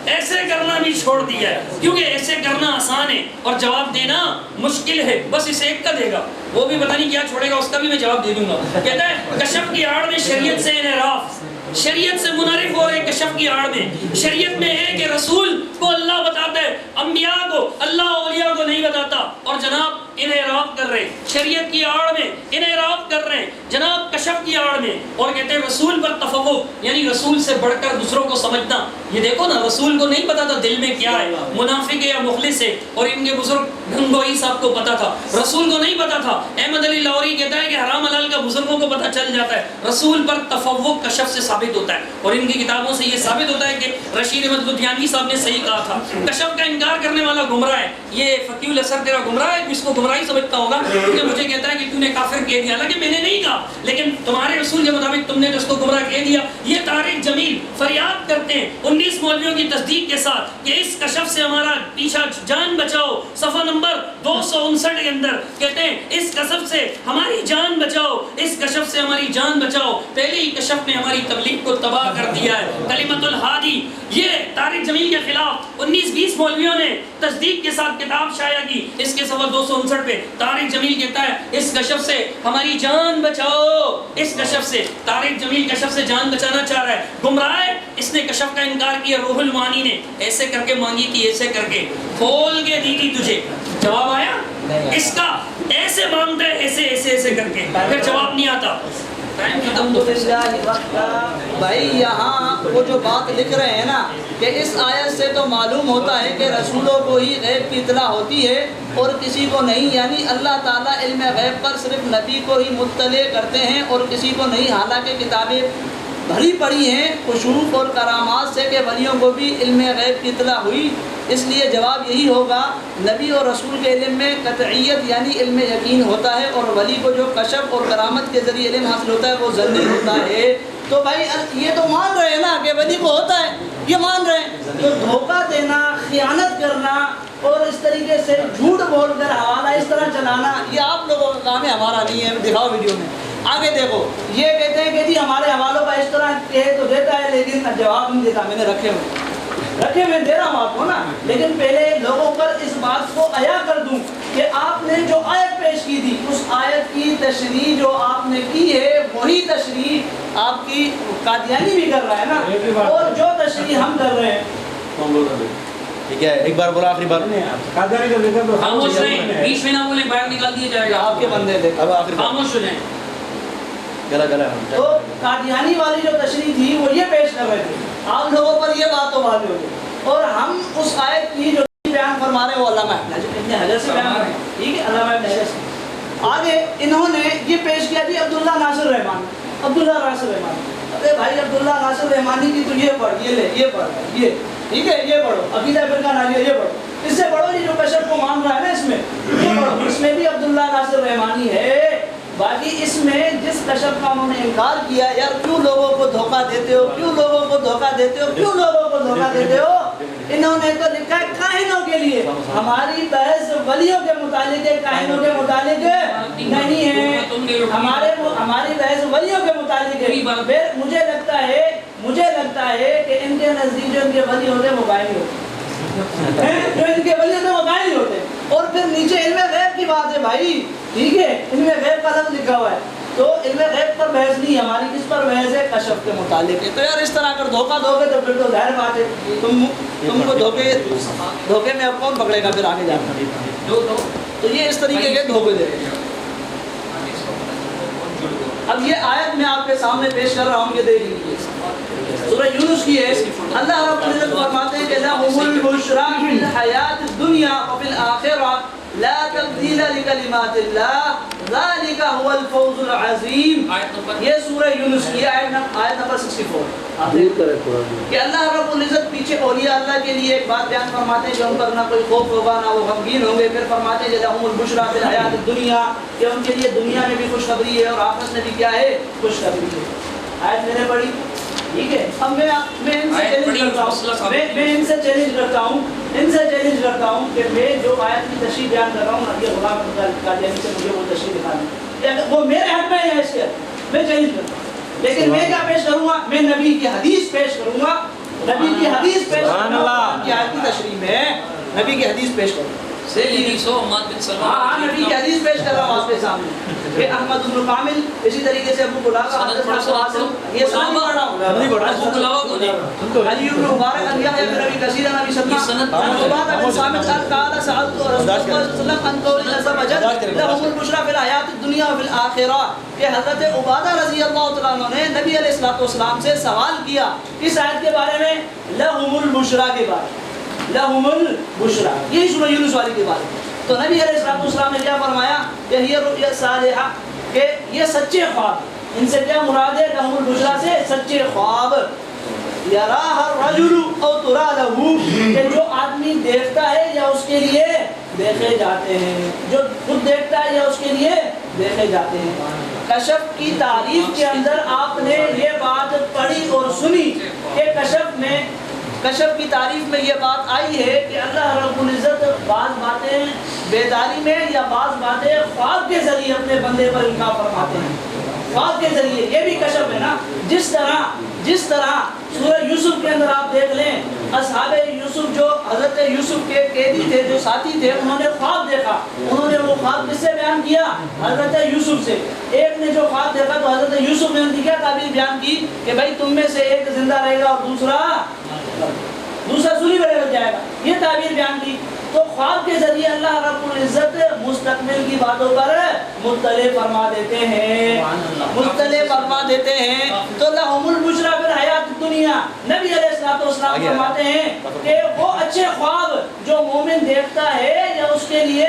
ایسے کرنا بھی چھوڑ دیا ہے، کیونکہ ایسے کرنا آسان ہے اور جواب دینا مشکل ہے. بس اسے ایک کا دے گا، وہ بھی پتہ نہیں کیا چھوڑے گا، اس کا بھی میں جواب دے دوں گا. کہتا ہے کشف کی آڑ میں شریعت سے انحراف، شریعت سے منحرف ہو رہے کشف کی آڑ میں. شریعت میں ہے کہ رسول کو اللہ بتاتا ہے، انبیاء کو اللہ، اولیاء کو نہیں بتاتا، اور جناب انحراف کر رہے شریعت کی آڑ میں، انحراف کر رہے ہیں جناب کشف کی آڑ میں. اور کہتے ہیں رسول پر تفوق، یعنی رسول سے بڑھ کر دوسروں کو سمجھنا. یہ دیکھو نا، رسول کو نہیں پتا تھا دل میں کیا ہے، منافق ہے یا مخلص ہے، اور ان کے بزرگ گنگوئی صاحب کو پتا تھا، رسول کو نہیں پتا تھا. احمد علی لاہوری کہتا ہے کہ حرام حلال کا بزرگوں کو پتا چل جاتا ہے، رسول پر تفوق کشف سے ثابت ہوتا ہے. اور ان کی کتابوں سے یہ ثابت ہوتا ہے کہ رشید احمد لدھیانوی صاحب نے صحیح کہا تھا، کشف کا انکار کرنے والا گمراہ ہے. یہ فقیہ الاسر تیرا گمراہ ہے، اس کو گمراہی سمجھتا ہوگا، کیونکہ مجھے کہتا ہے کہ تو نے کافر کہہ دیا، حالانکہ میں نے نہیں کہا، لیکن تمہارے رسول کے مطابق تم نے تو اس کو گمراہ کہہ دیا. یہ طارق جمیل فریاد کرتے ہیں 19 مولویوں کی تصدیق کے ساتھ کہ اس کشف سے ہمارا پیچھا جان بچاؤ. صفحہ نمبر 259 کے اندر کہتے ہیں اس کشف سے ہماری جان بچاؤ، اس کشف سے ہماری جان بچاؤ. پہلے ہی کشف نے ہماری تبلیغ کو تباہ کر دیا ہے. کلمۃ الہادی، یہ طارق جمیل کے خلاف 19-20 مولویوں نے تصدیق کے ساتھ کتاب شائع کی. اس کے صفحہ 259 پہ طارق جمیل کہتا ہے اس کشف سے ہماری جان بچاؤ. اس کشف سے طارق جمیل کشف سے جان بچانا چاہ رہا ہے. گمراہ ہے، اس نے کشف کا انکار کیا. روح المعانی نے ایسے کر کے مانگی تھی، ایسے کر کے کھول کے دی تھی تجھے، جواب آیا؟ اس کا ایسے مانگتا ہے، ایسے ایسے ایسے کر کے، پھر جواب نہیں آتا. بھائی یہاں وہ جو بات لکھ رہے ہیں نا کہ اس آیت سے تو معلوم ہوتا ہے کہ رسولوں کو ہی غیب کی اطلاع ہوتی ہے اور کسی کو نہیں، یعنی اللہ تعالیٰ علم غیب پر صرف نبی کو ہی مطلع کرتے ہیں اور کسی کو نہیں. حالانکہ کتابیں بھری پڑی ہیں کشوف اور کرامات سے کہ ولیوں کو بھی علم غیب کی اطلاع ہوئی. اس لیے جواب یہی ہوگا نبی اور رسول کے علم میں قطعیت یعنی علم یقین ہوتا ہے، اور ولی کو جو کشف اور کرامت کے ذریعے علم حاصل ہوتا ہے وہ ظنی ہوتا ہے. تو بھائی یہ تو مان رہے ہیں نا کہ ولی کو ہوتا ہے، یہ مان رہے ہیں. تو دھوکہ دینا، خیانت کرنا اور اس طریقے سے جھوٹ بول کر حوالہ اس طرح چلانا، یہ آپ لوگوں کا کام ہے، ہمارا نہیں ہے. دکھاؤ ویڈیو میں. آگے دیکھو، یہ کہتے ہیں کہ جی ہمارے حوالوں کا اس طرح کہے تو دیتا ہے لیکن جواب نہیں دیتا. میں نے رکھے میں دے رہا ہوں آپ کو نا، لیکن پہلے لوگوں پر اس بات کو عیا کر دوں کہ آپ نے جو آیت پیش کی تھی اس آیت کی تشریح جو آپ نے کی ہے وہی تشریح آپ کی قادیانی بھی کر رہا ہے نا، اور جو تشریح ہم کر رہے ہیں. ٹھیک ہے، ایک بار بولا، آخری بار خاموش رہیں، بیچ میں نہ بولیں، باہر نکال دیا جائے گا. آپ کے بندے دیکھ، اب آخری بار خاموش ہو جائیں. تو قادیانی والی جو تشریح تھی وہ یہ پیش کر رہے تھے، آپ لوگوں پر یہ بات تو واضح ہو گئی. اور ہم اس آیت کی جو بیان فرما رہے ہیں وہ علامہ ابن حجر سے بیان کریں. ٹھیک ہے، علامہ ابن حجر سے. آگے انہوں نے یہ پیش کیا جی عبداللہ ناصر رحمانی. عبداللہ ناصر رحمانی، ارے بھائی عبداللہ ناصر رحمانی کی تو یہ پڑھ، یہ لے، یہ پڑھ، یہ ٹھیک ہے، یہ پڑھو عقیدہ فرقہ ناجیہ، یہ پڑھو. اس سے پڑھو یہ جو کشف کو مان رہا ہے نا اس میں، یہ پڑھو. اس میں بھی عبداللہ ناصر رحمانی ہے. باقی اس میں جس کشف کا انہوں نے انکار کیا، یار کیوں لوگوں کو دھوکہ دیتے ہو، کیوں لوگوں کو دھوکہ دیتے ہو، کیوں لوگوں کو دھوکہ دیتے ہو. انہوں نے تو لکھا ہے کاہنوں کے لیے. ہماری بحث ولیوں کے متعلق ہے، کاہنوں کے متعلق نہیں ہے. ہماری بحث ولیوں کے متعلق ہے. مجھے لگتا ہے کہ ان کے نزدیک جو ان کے ولی ہوتے ہیں وہ کاہن ہوتے ہیں. جو ان کے ولی ہوتے ہیں وہ قائل ہوتے ہیں. اور پھر نیچے علم غیب کی بات ہے بھائی, ٹھیک ہے, علم غیب کا لفظ لکھا ہوا ہے. تو علم غیب پر بحث نہیں, ہماری کس پر بحث ہے؟ کشف کے متعلق ہے. تو یار اس طرح اگر دھوکہ دو گے تو پھر تو ظاہر بات ہے تم کو دھوکے میں اب کون پکڑے گا پھر آگے جانا. تو یہ اس طریقے کے دھوکے دے رہے ہیں. اب یہ آیت میں آپ کے سامنے پیش کر رہا ہوں, یہ دیکھ لیجیے, سورہ یونس کی ہے. اللہ رب العزت فرماتے ہیں کہ لَهُمُ الْبُشْرَىٰ فِي الْحَيَاةِ الدُّنْيَا وَفِي الْآخِرَةِ لَا تَبْدِيلَ لِكَلِمَاتِ اللَّهِ ذَلِكَ هُوَ الْفَوْزُ الْعَظِيمُ. یہ سورہ یونس کی آیت نمبر 64. کہ اللہ رب العزت پیچھے اولیاء اللہ کے لیے ایک بات بیان فرماتے ہیں کہ ان پر نہ کوئی خوف ہوگا نہ وہ غمگین ہوں گے. پھر فرماتے ہیں لَهُمُ الْبُشْرَىٰ فِي الْحَيَاةِ الدُّنْيَا, کہ ان کے لیے دنیا میں بھی خوشخبری ہے اور آخرت میں بھی کیا ہے؟ خوشخبری ہے. آیت میں نے پڑھی, ٹھیک ہے. اب میں ان سے چیلنج کرتا ہوں کہ میں جو آیت کی تشریح بیان کر رہا ہوں نا, یہ غلام قادیانی سے مجھے وہ تشریح دکھانی, وہ میرے حق میں ہے, اس کے میں چیلنج کرتا ہوں. لیکن میں کیا پیش کروں گا؟ میں نبی کی حدیث پیش کروں گا. نبی کی حدیث پیش کروں گا کی آیت کی تشریح میں نبی کی حدیث پیش کروں گا. نبی کی حدیث پیش کر رہا ہوں آپ کے سامنے کہ احمد بن کامل, اسی طریقے سے ابو قلابہ, یہ سنن پڑھ رہا ہوں. علی بن مبارک ان یحییٰ بن ابی کثیر ان ابی سلمہ عبادہ بن صامت قال سألت رسول اللہ صلی اللہ علیہ وسلم عن قول عز وجل لهم البشرى في الحیاة الدنیا وفي الآخرة, کہ حضرت عبادہ رضی اللہ تعالیٰ عنہ نے نبی علیہ الصلوۃ والسلام سے سوال کیا اس آیت کے بارے میں, لهم البشرى کے بارے میں, لهم البشرى, یہی سورہ یونس والی کے بارے میں. تو نبی علیہ الصلوۃ والسلام نے کیا فرمایا کہ یہ رؤیا صالحہ, کہ یہ سچے خواب. ان سے کیا مراد ہے؟ لهم البشرى سے سچے خواب. یراہ الرجل او ترى له, کہ جو آدمی دیکھتا ہے یا اس کے لیے دیکھے جاتے ہیں, جو خود دیکھتا ہے یا اس کے لیے دیکھے جاتے ہیں. کشف کی تعریف کے اندر آپ نے یہ بات پڑھی اور سنی کہ کشف کی تعریف میں یہ بات آئی ہے کہ اللہ رب العزت بعض باتیں بیداری میں یا بعض باتیں خواب کے ذریعے اپنے بندے پر القاء فرماتے ہیں. خواب کے ذریعے یہ بھی کشف ہے نا. جس طرح سورہ یوسف کے اندر آپ دیکھ لیں, اصحاب یوسف جو حضرت یوسف کے قیدی تھے, جو ساتھی تھے, انہوں نے خواب دیکھا. انہوں نے وہ خواب کس سے بیان کیا؟ حضرت یوسف سے. ایک نے جو خواب دیکھا تو حضرت یوسف نے ان کی کیا تعبیر بیان کی کہ بھائی تم میں سے ایک زندہ رہے گا اور دوسرا سولی میں رہ جائے گا, یہ تعبیر بیان کی. تو خواب کے ذریعے اللہ رب العزت مستقبل کی باتوں پر مطلع فرما دیتے ہیں, تو لهم البشرى فی الحیاة الدنیا, نبی علیہ الصلوۃ والسلام فرماتے ہیں کہ وہ اچھے خواب جو مومن دیکھتا ہے یا اس کے لیے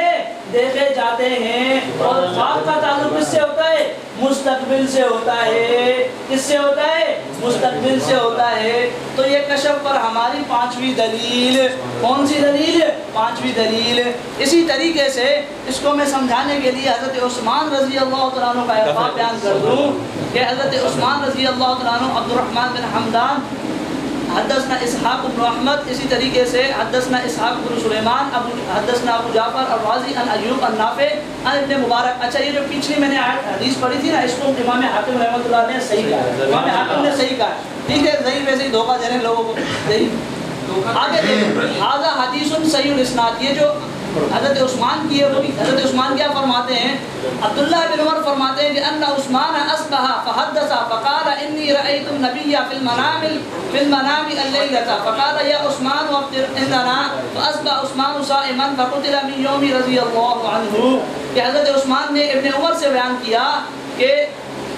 دیکھے جاتے ہیں. اور خواب کا تعلق کس سے ہوتا ہے؟ مستقبل سے ہوتا ہے. کس سے ہوتا ہے؟ مستقبل سے ہوتا ہے. تو یہ کشف پر ہماری پانچویں دلیل. کون سی دلیل؟ پانچویں دلیل. اسی طریقے سے اس کو میں سمجھانے کے لیے حضرت عثمان رضی اللہ تعالیٰ عنہ کا ایک بات بیان کر دوں کہ حضرت عثمان رضی اللہ تعالیٰ عنہ عبد الرحمن بن حمدان حدثنا اسحاق بن احمد, اسی طریقے سے حدثنا اسحاق بن سلیمان, حدثنا ابو جعفر الرازی عن ایوب عن نافع عن ابن مبارک. اچھا, یہ جو پچھلی میں نے حدیث پڑھی تھی نا, اس کو امام حاکم رحمۃ اللہ نے صحیح کہا, امام حاکم نے صحیح کہا. ٹھیک ہے, صحیح ویسے ہی دھوکہ دے رہے ہیں لوگوں کو. صحیح آگے دیکھیں, ھذا حدیث صحیح الاسناد. یہ جو حضرت عثمان کی ہے, وہ حضرت عثمان کیا فرماتے ہیں؟ عبداللہ بن عمر فرماتے ہیں کہ ان عثمان اصبح فحدث فقال انی رأیت النبی فی المنام الليلة فقال یا عثمان وافطر عندنا فاصبح عثمان صائما فقتل من یوم رضی اللہ عنہ. کہ حضرت عثمان نے ابن عمر سے بیان کیا کہ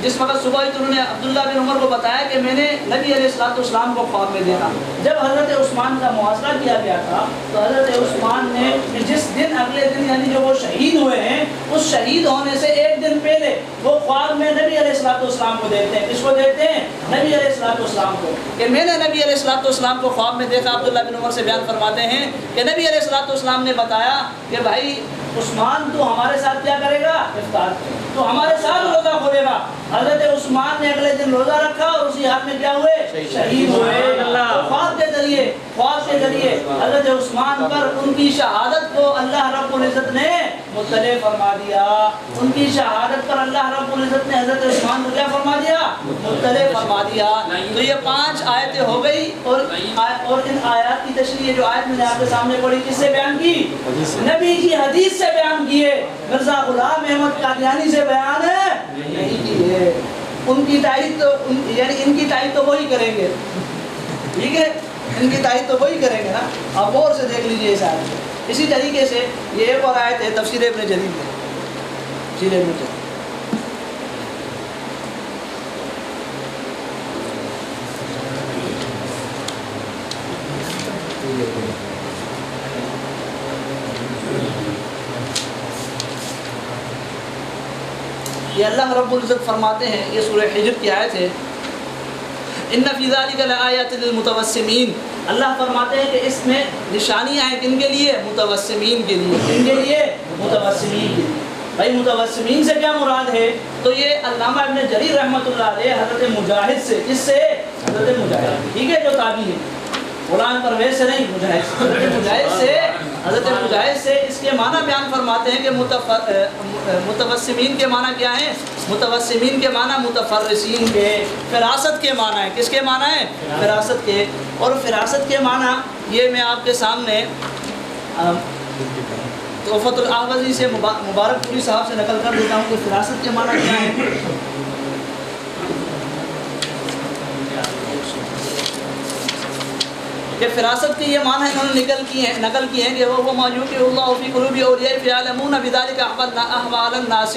جس وقت صبح ہی انہوں نے عبداللہ بن عمر کو بتایا کہ میں نے نبی علیہ الصلوۃ والسلام کو خواب میں دیکھا. جب حضرت عثمان کا محاصرہ کیا گیا تھا تو حضرت عثمان نے جس دن اگلے دن یعنی جو وہ شہید ہوئے ہیں, اس شہید ہونے سے ایک دن پہلے وہ خواب میں نبی علیہ الصلوۃ والسلام کو دیکھتے ہیں. کس کو دیکھتے ہیں؟ نبی علیہ الصلوۃ والسلام کو, کہ میں نے نبی علیہ الصلوۃ والسلام کو خواب میں دیکھا. عبداللہ بن عمر سے بیان فرماتے ہیں کہ نبی علیہ الصلوۃ والسلام نے بتایا کہ بھائی عثمان تو ہمارے ساتھ کیا کرے گا؟ افطار, تو ہمارے ساتھ روزہ کھولے گا. حضرت عثمان نے اگلے دن روزہ رکھا اور اسی حال میں کیا ہوئے؟ شہید ہوئے. خواب کے ذریعے حضرت عثمان پر ان کی شہادت کو اللہ رب العزت نے مطلع فرما دیا. ان کی شہادت پر اللہ رب العزت نے حضرت عثمان کو کیا فرما دیا؟ مطلع فرما دیا. تو یہ 5 آیتیں ہو گئی اور اور ان آیات کی تشریح جو آیت میں نے آپ کے سامنے پڑھی کس سے بیان کی؟ نبی کی حدیث سے بیان کی ہے، مرزا غلام احمد قادیانی سے بیان ہے نہیں کی ہے۔ ان کی تائید تو یعنی ان کی تائید تو وہی کریں گے، ٹھیک ہے، ان کی تائید تو وہی کریں گے نا۔ آپ اور سے دیکھ لیجئے اس آیت کو۔ اسی طریقے سے یہ ایک اور آیت ہے تفسیر ابن جریر میں، تفسیر ابن جریر یہ اللہ رب العزت فرماتے ہیں، یہ سورہ حجر کی آیت ہے، ان فی ذلک لآیات للمتوسمین، اللہ فرماتے ہیں کہ اس میں نشانیاں ہیں کن کے لیے؟ متوسمین کے لیے۔ کن کے لیے؟ متوسمین کے لیے۔ بھائی متوسمین سے کیا مراد ہے؟ تو یہ علامہ ابن جریر رحمۃ اللہ علیہ حضرت مجاہد سے، کس سے؟ حضرت مجاہد، ٹھیک ہے، جو تابعی ہے، غلام پرویز سے نہیں، مجاہد سے، حضرت مجاہد سے، حضرت مجاہد سے اس کے معنی بیان فرماتے ہیں کہ متوسمین کے معنی کیا ہیں؟ متوسمین کے معنی متفرسین کے، فراست کے معنی ہے۔ کس کے معنی ہے؟ فراست کے۔ اور فراست کے معنی یہ میں آپ کے سامنے تحفۃ الاحوذی سے مبارک پوری صاحب سے نقل کر دیتا ہوں کہ فراست کے معنی کیا ہے۔ کہ فراست کے یہ معنی انہوں نے نقل کی ہیں کہ وہ ماجوک اللہ فی قلوب اولیاء فیعلمون بذلک احوال الناس،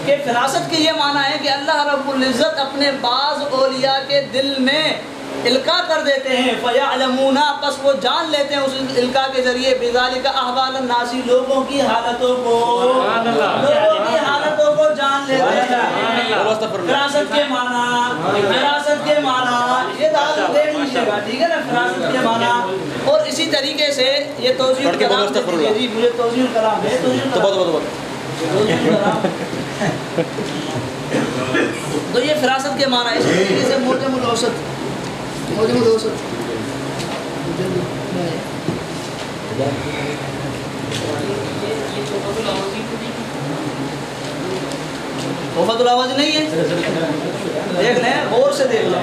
کہ فراست کے یہ معنی ہے کہ اللہ رب العزت اپنے بعض اولیاء کے دل میں القاء کر دیتے ہیں، فیعلمون، پس وہ جان لیتے ہیں اس القاء کے ذریعے بذلک احوال الناس، لوگوں کی حالتوں کو، لوگوں کی حالتوں کو جان لیتے ہیں۔ فراست کے معنی، فراست کے معنی یہ دال دیکھ لیجیے گا، ٹھیک ہے نا، فراست کے معنی۔ اور اسی طریقے سے یہ توضیح الکلام، جی مجھے توضیح الکلام ہے، تو یہ فراست کے معنی، اسی طریقے سے موجم الاوسط، موجم الاوسط تحفۃ الاحوذی نہیں ہے، دیکھ لیں، غور سے دیکھ لیں۔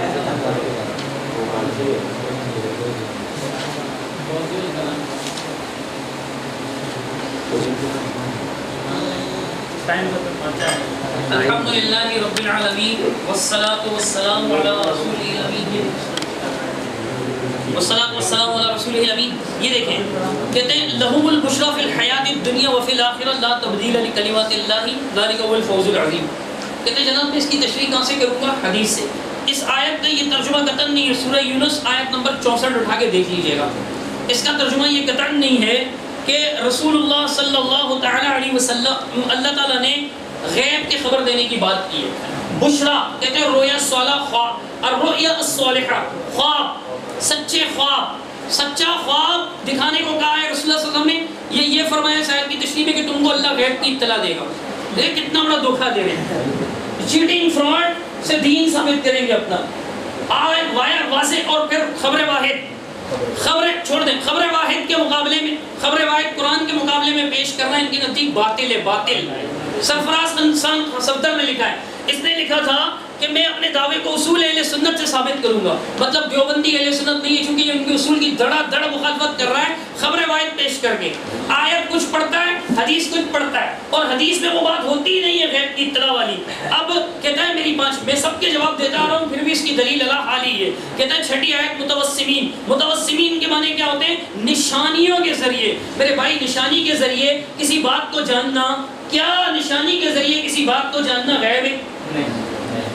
الحمدللہ رب العالمین والصلاة والسلام علی رسولہ الامین، والصلاة والسلام علی رسولہ الامین۔ یہ دیکھیں، کہتے ہیں لہم البشریٰ فی الحیاۃ الدنیا وفی الآخرہ لا تبدیل لکلمات اللہ ذلک هو الفوز العظیم۔ کہتے ہیں جناب میں اس کی تشریح کہاں سے کروں گا؟ حدیث سے۔ اس آیت کا یہ ترجمہ قطعاً نہیں ہے، سورہ یونس آیت نمبر 64 اٹھا کے دیکھ لیجئے گا، اس کا ترجمہ یہ قطعاً نہیں ہے کہ رسول اللہ صلی اللہ تعالیٰ علیہ وسلم، اللہ تعالیٰ نے غیب کی خبر دینے کی بات کی ہے۔ بشرا کہتے ہیں رویا صالح، خواب، الرؤیا الصالحہ، خواب، سچے خواب، سچا خواب دکھانے کو کہا ہے رسول اللہ صلی اللہ علیہ وسلم نے۔ یہ فرمایا شاید کی تشریح میں کہ تم کو اللہ غیب کی اطلاع دے گا۔ دیکھ کتنا بڑا دھوکہ دے رہے ہیں، چیٹنگ فراڈ سے دین ثابت کریں گے اپنا۔ آیت واضح، اور پھر خبر واحد، خبر چھوڑ دیں، خبر واحد کے مقابلے میں، خبر واحد قرآن کے مقابلے میں پیش کرنا ان کی نزدیک باطل ہے، باطل۔ سرفراز انسان صفدر نے لکھا ہے، اس نے لکھا تھا کہ میں اپنے دعوے کو اصول اہل سنت سے ثابت کروں گا، مطلب دیوبندی اہل سنت نہیں ہے، چونکہ یہ ان کے اصول کی دھڑا دھڑ مخالفت کر رہا ہے خبر واحد پیش کر کے۔ آیت کچھ پڑھتا ہے، حدیث کچھ پڑھتا ہے، اور حدیث میں وہ بات ہوتی ہی نہیں ہے غیب کی اطلاع والی۔ اب کہتا ہے میری میں سب کے جواب دیتا آ رہا ہوں، پھر بھی اس کی دلیل اللہ حالی ہے۔ کہتا ہے چھٹی آیت متوسمین، متوسمین کے معنی کیا ہوتے ہیں؟ نشانیوں کے ذریعے۔ میرے بھائی نشانی کے ذریعے کسی بات کو جاننا، کیا نشانی کے ذریعے کسی بات کو جاننا غیب ہے؟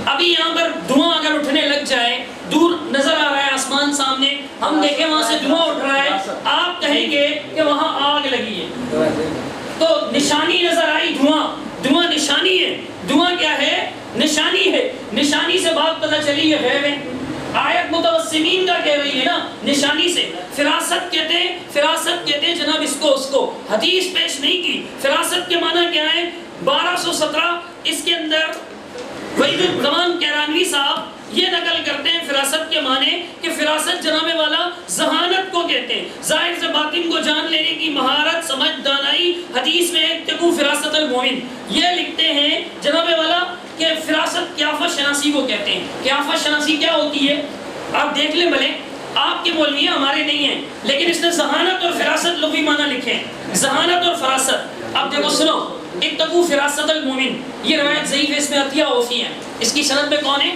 ابھی یہاں پر دھواں اگر اٹھنے لگ جائے، دور نظر آ رہا ہے آسمان سامنے، ہم دیکھیں وہاں سے دھواں اٹھ رہا ہے، آپ کہیں گے کہ وہاں آگ لگی ہے، تو نشانی نظر آئی، دھواں، دھواں نشانی ہے۔ دھواں کیا ہے؟ نشانی ہے، نشانی سے بات پتہ چلی ہے غیب ہے۔ آیت متوسمین کا کہہ رہی ہے نا، نشانی سے۔ فراست کہتے ہیں، فراست کہتے ہیں جناب اس کو حدیث پیش نہیں کی۔ فراست کے معنی کیا ہے؟ 1217 اس کے اندر وحید الزمان کیرانوی صاحب یہ نقل کرتے ہیں فراست کے معنی کہ فراست جناب والا ذہانت کو کہتے ہیں، ظاہر سے باطن کو جان لینے کی مہارت، سمجھ، دانائی۔ حدیث میں تقو فراست المومن یہ لکھتے ہیں جناب والا کہ فراست قیافت شناسی کو کہتے ہیں۔ قیافت شناسی کیا ہوتی ہے؟ آپ دیکھ لیں بھلے، آپ کے مولوی ہیں ہمارے نہیں ہیں، لیکن اس نے ذہانت اور فراست لغوی معنی لکھے ہیں، ذہانت اور فراست۔ اب دیکھو سنو، اتقوا فراست المومن، یہ روایت ضعیف ہے، اس میں عطیہ عوفی ہیں، اس کی سند میں کون ہے؟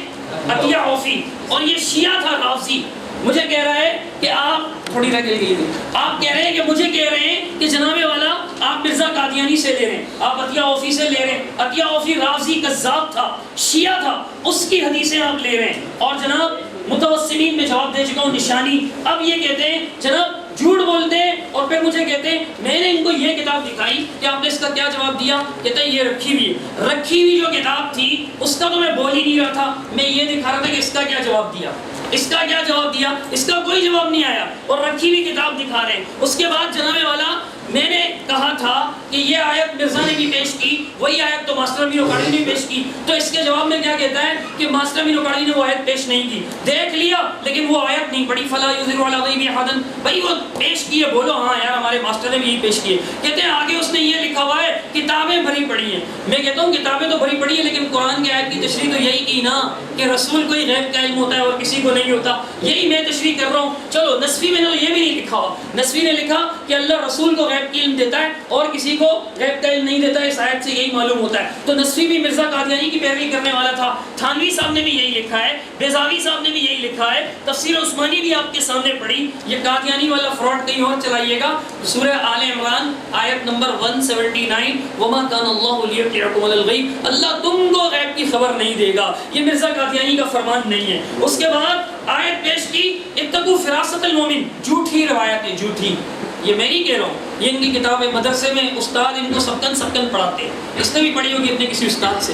عطیہ عوفی، اور یہ شیعہ تھا رافضی۔ مجھے کہہ رہا ہے کہ آپ تھوڑی رہ گئی، آپ کہہ رہے ہیں کہ مجھے کہہ رہے ہیں کہ جناب والا آپ مرزا قادیانی سے لے رہے ہیں، آپ عطیہ عوفی سے لے رہے ہیں، عطیہ عوفی رافضی کذاب تھا، شیعہ تھا، اس کی حدیثیں آپ لے رہے ہیں، اور جناب متوسمین میں جواب دے چکا ہوں، نشانی۔ اب یہ کہتے ہیں جناب جھوٹ بولتے ہیں، اور پھر مجھے کہتے ہیں میں نے ان کو یہ کتاب دکھائی کہ آپ نے اس کا کیا جواب دیا؟ کہتے ہیں یہ رکھی ہوئی جو کتاب تھی اس کا تو میں بول ہی نہیں رہا تھا، میں یہ دکھا رہا تھا کہ اس کا کیا جواب دیا، اس کا کیا جواب دیا، اس کا کوئی جواب نہیں آیا، اور رکھی ہوئی کتاب دکھا رہے ہیں۔ اس کے بعد جناب والا میں نے کہا تھا کہ یہ آیت مرزا نے بھی پیش کی، وہی آیت تو ماسٹر امین اوکاڑی نے پیش کی، تو اس کے جواب میں کیا کہتا ہے کہ ماسٹر امین اوکاڑی نے وہ آیت پیش نہیں کی، دیکھ لیا لیکن وہ آیت نہیں پڑھی، فلا یظہر علی غیبہ احدا، بھائی وہ پیش کیے، بولو ہاں یار ہمارے ماسٹر نے بھی یہی پیش کیے۔ کہتے ہیں آگے اس نے یہ لکھا ہوا ہے کتابیں بھری پڑی ہیں، میں کہتا ہوں کتابیں تو بھری پڑی ہیں، لیکن قرآن کی آیت کی تشریح تو یہی کی نا کہ رسول کو ہی غیب کا علم ہوتا ہے اور کسی کو نہیں ہوتا، یہی میں تشریح کر رہا ہوں۔ چلو نصفی میں نے تو یہ بھی نہیں لکھا ہوا، نصفی نے لکھا کہ اللہ رسول کو غیب کی علم دیتا ہے اور کسی کو غیب کا علم نہیں دیتا ہے، اس آیت سے یہی معلوم ہوتا ہے۔ تو نصفی بھی مرزا قادیانی کی پیروی کرنے والا تھا، تھانوی صاحب نے بھی یہی لکھا ہے، بیضاوی صاحب نے بھی یہی لکھا ہے، تفسیر عثمانی بھی آپ کے سامنے پڑھی۔ یہ قادیانی والا فراڈ کہیں اور چلائیے گا، سورہ آل عمران آیت نمبر 179، وما کان اللہ لیطلعکم علی الغیب، اللہ تم کو غیب کی خبر نہیں دے گا، یہ مرزا قادیانی کا فرمان نہیں ہے۔ اس کے بعد آیت پیش کی اتقوا فراست المومن، جھوٹی روایت ہے، جھوٹی، یہ میں نہیں کہہ رہا ہوں، یہ ان کی کتاب ہے، مدرسے میں استاد ان کو سبکن پڑھاتے ہیں، اس نے بھی پڑھی ہوگی اپنے کسی استاد سے،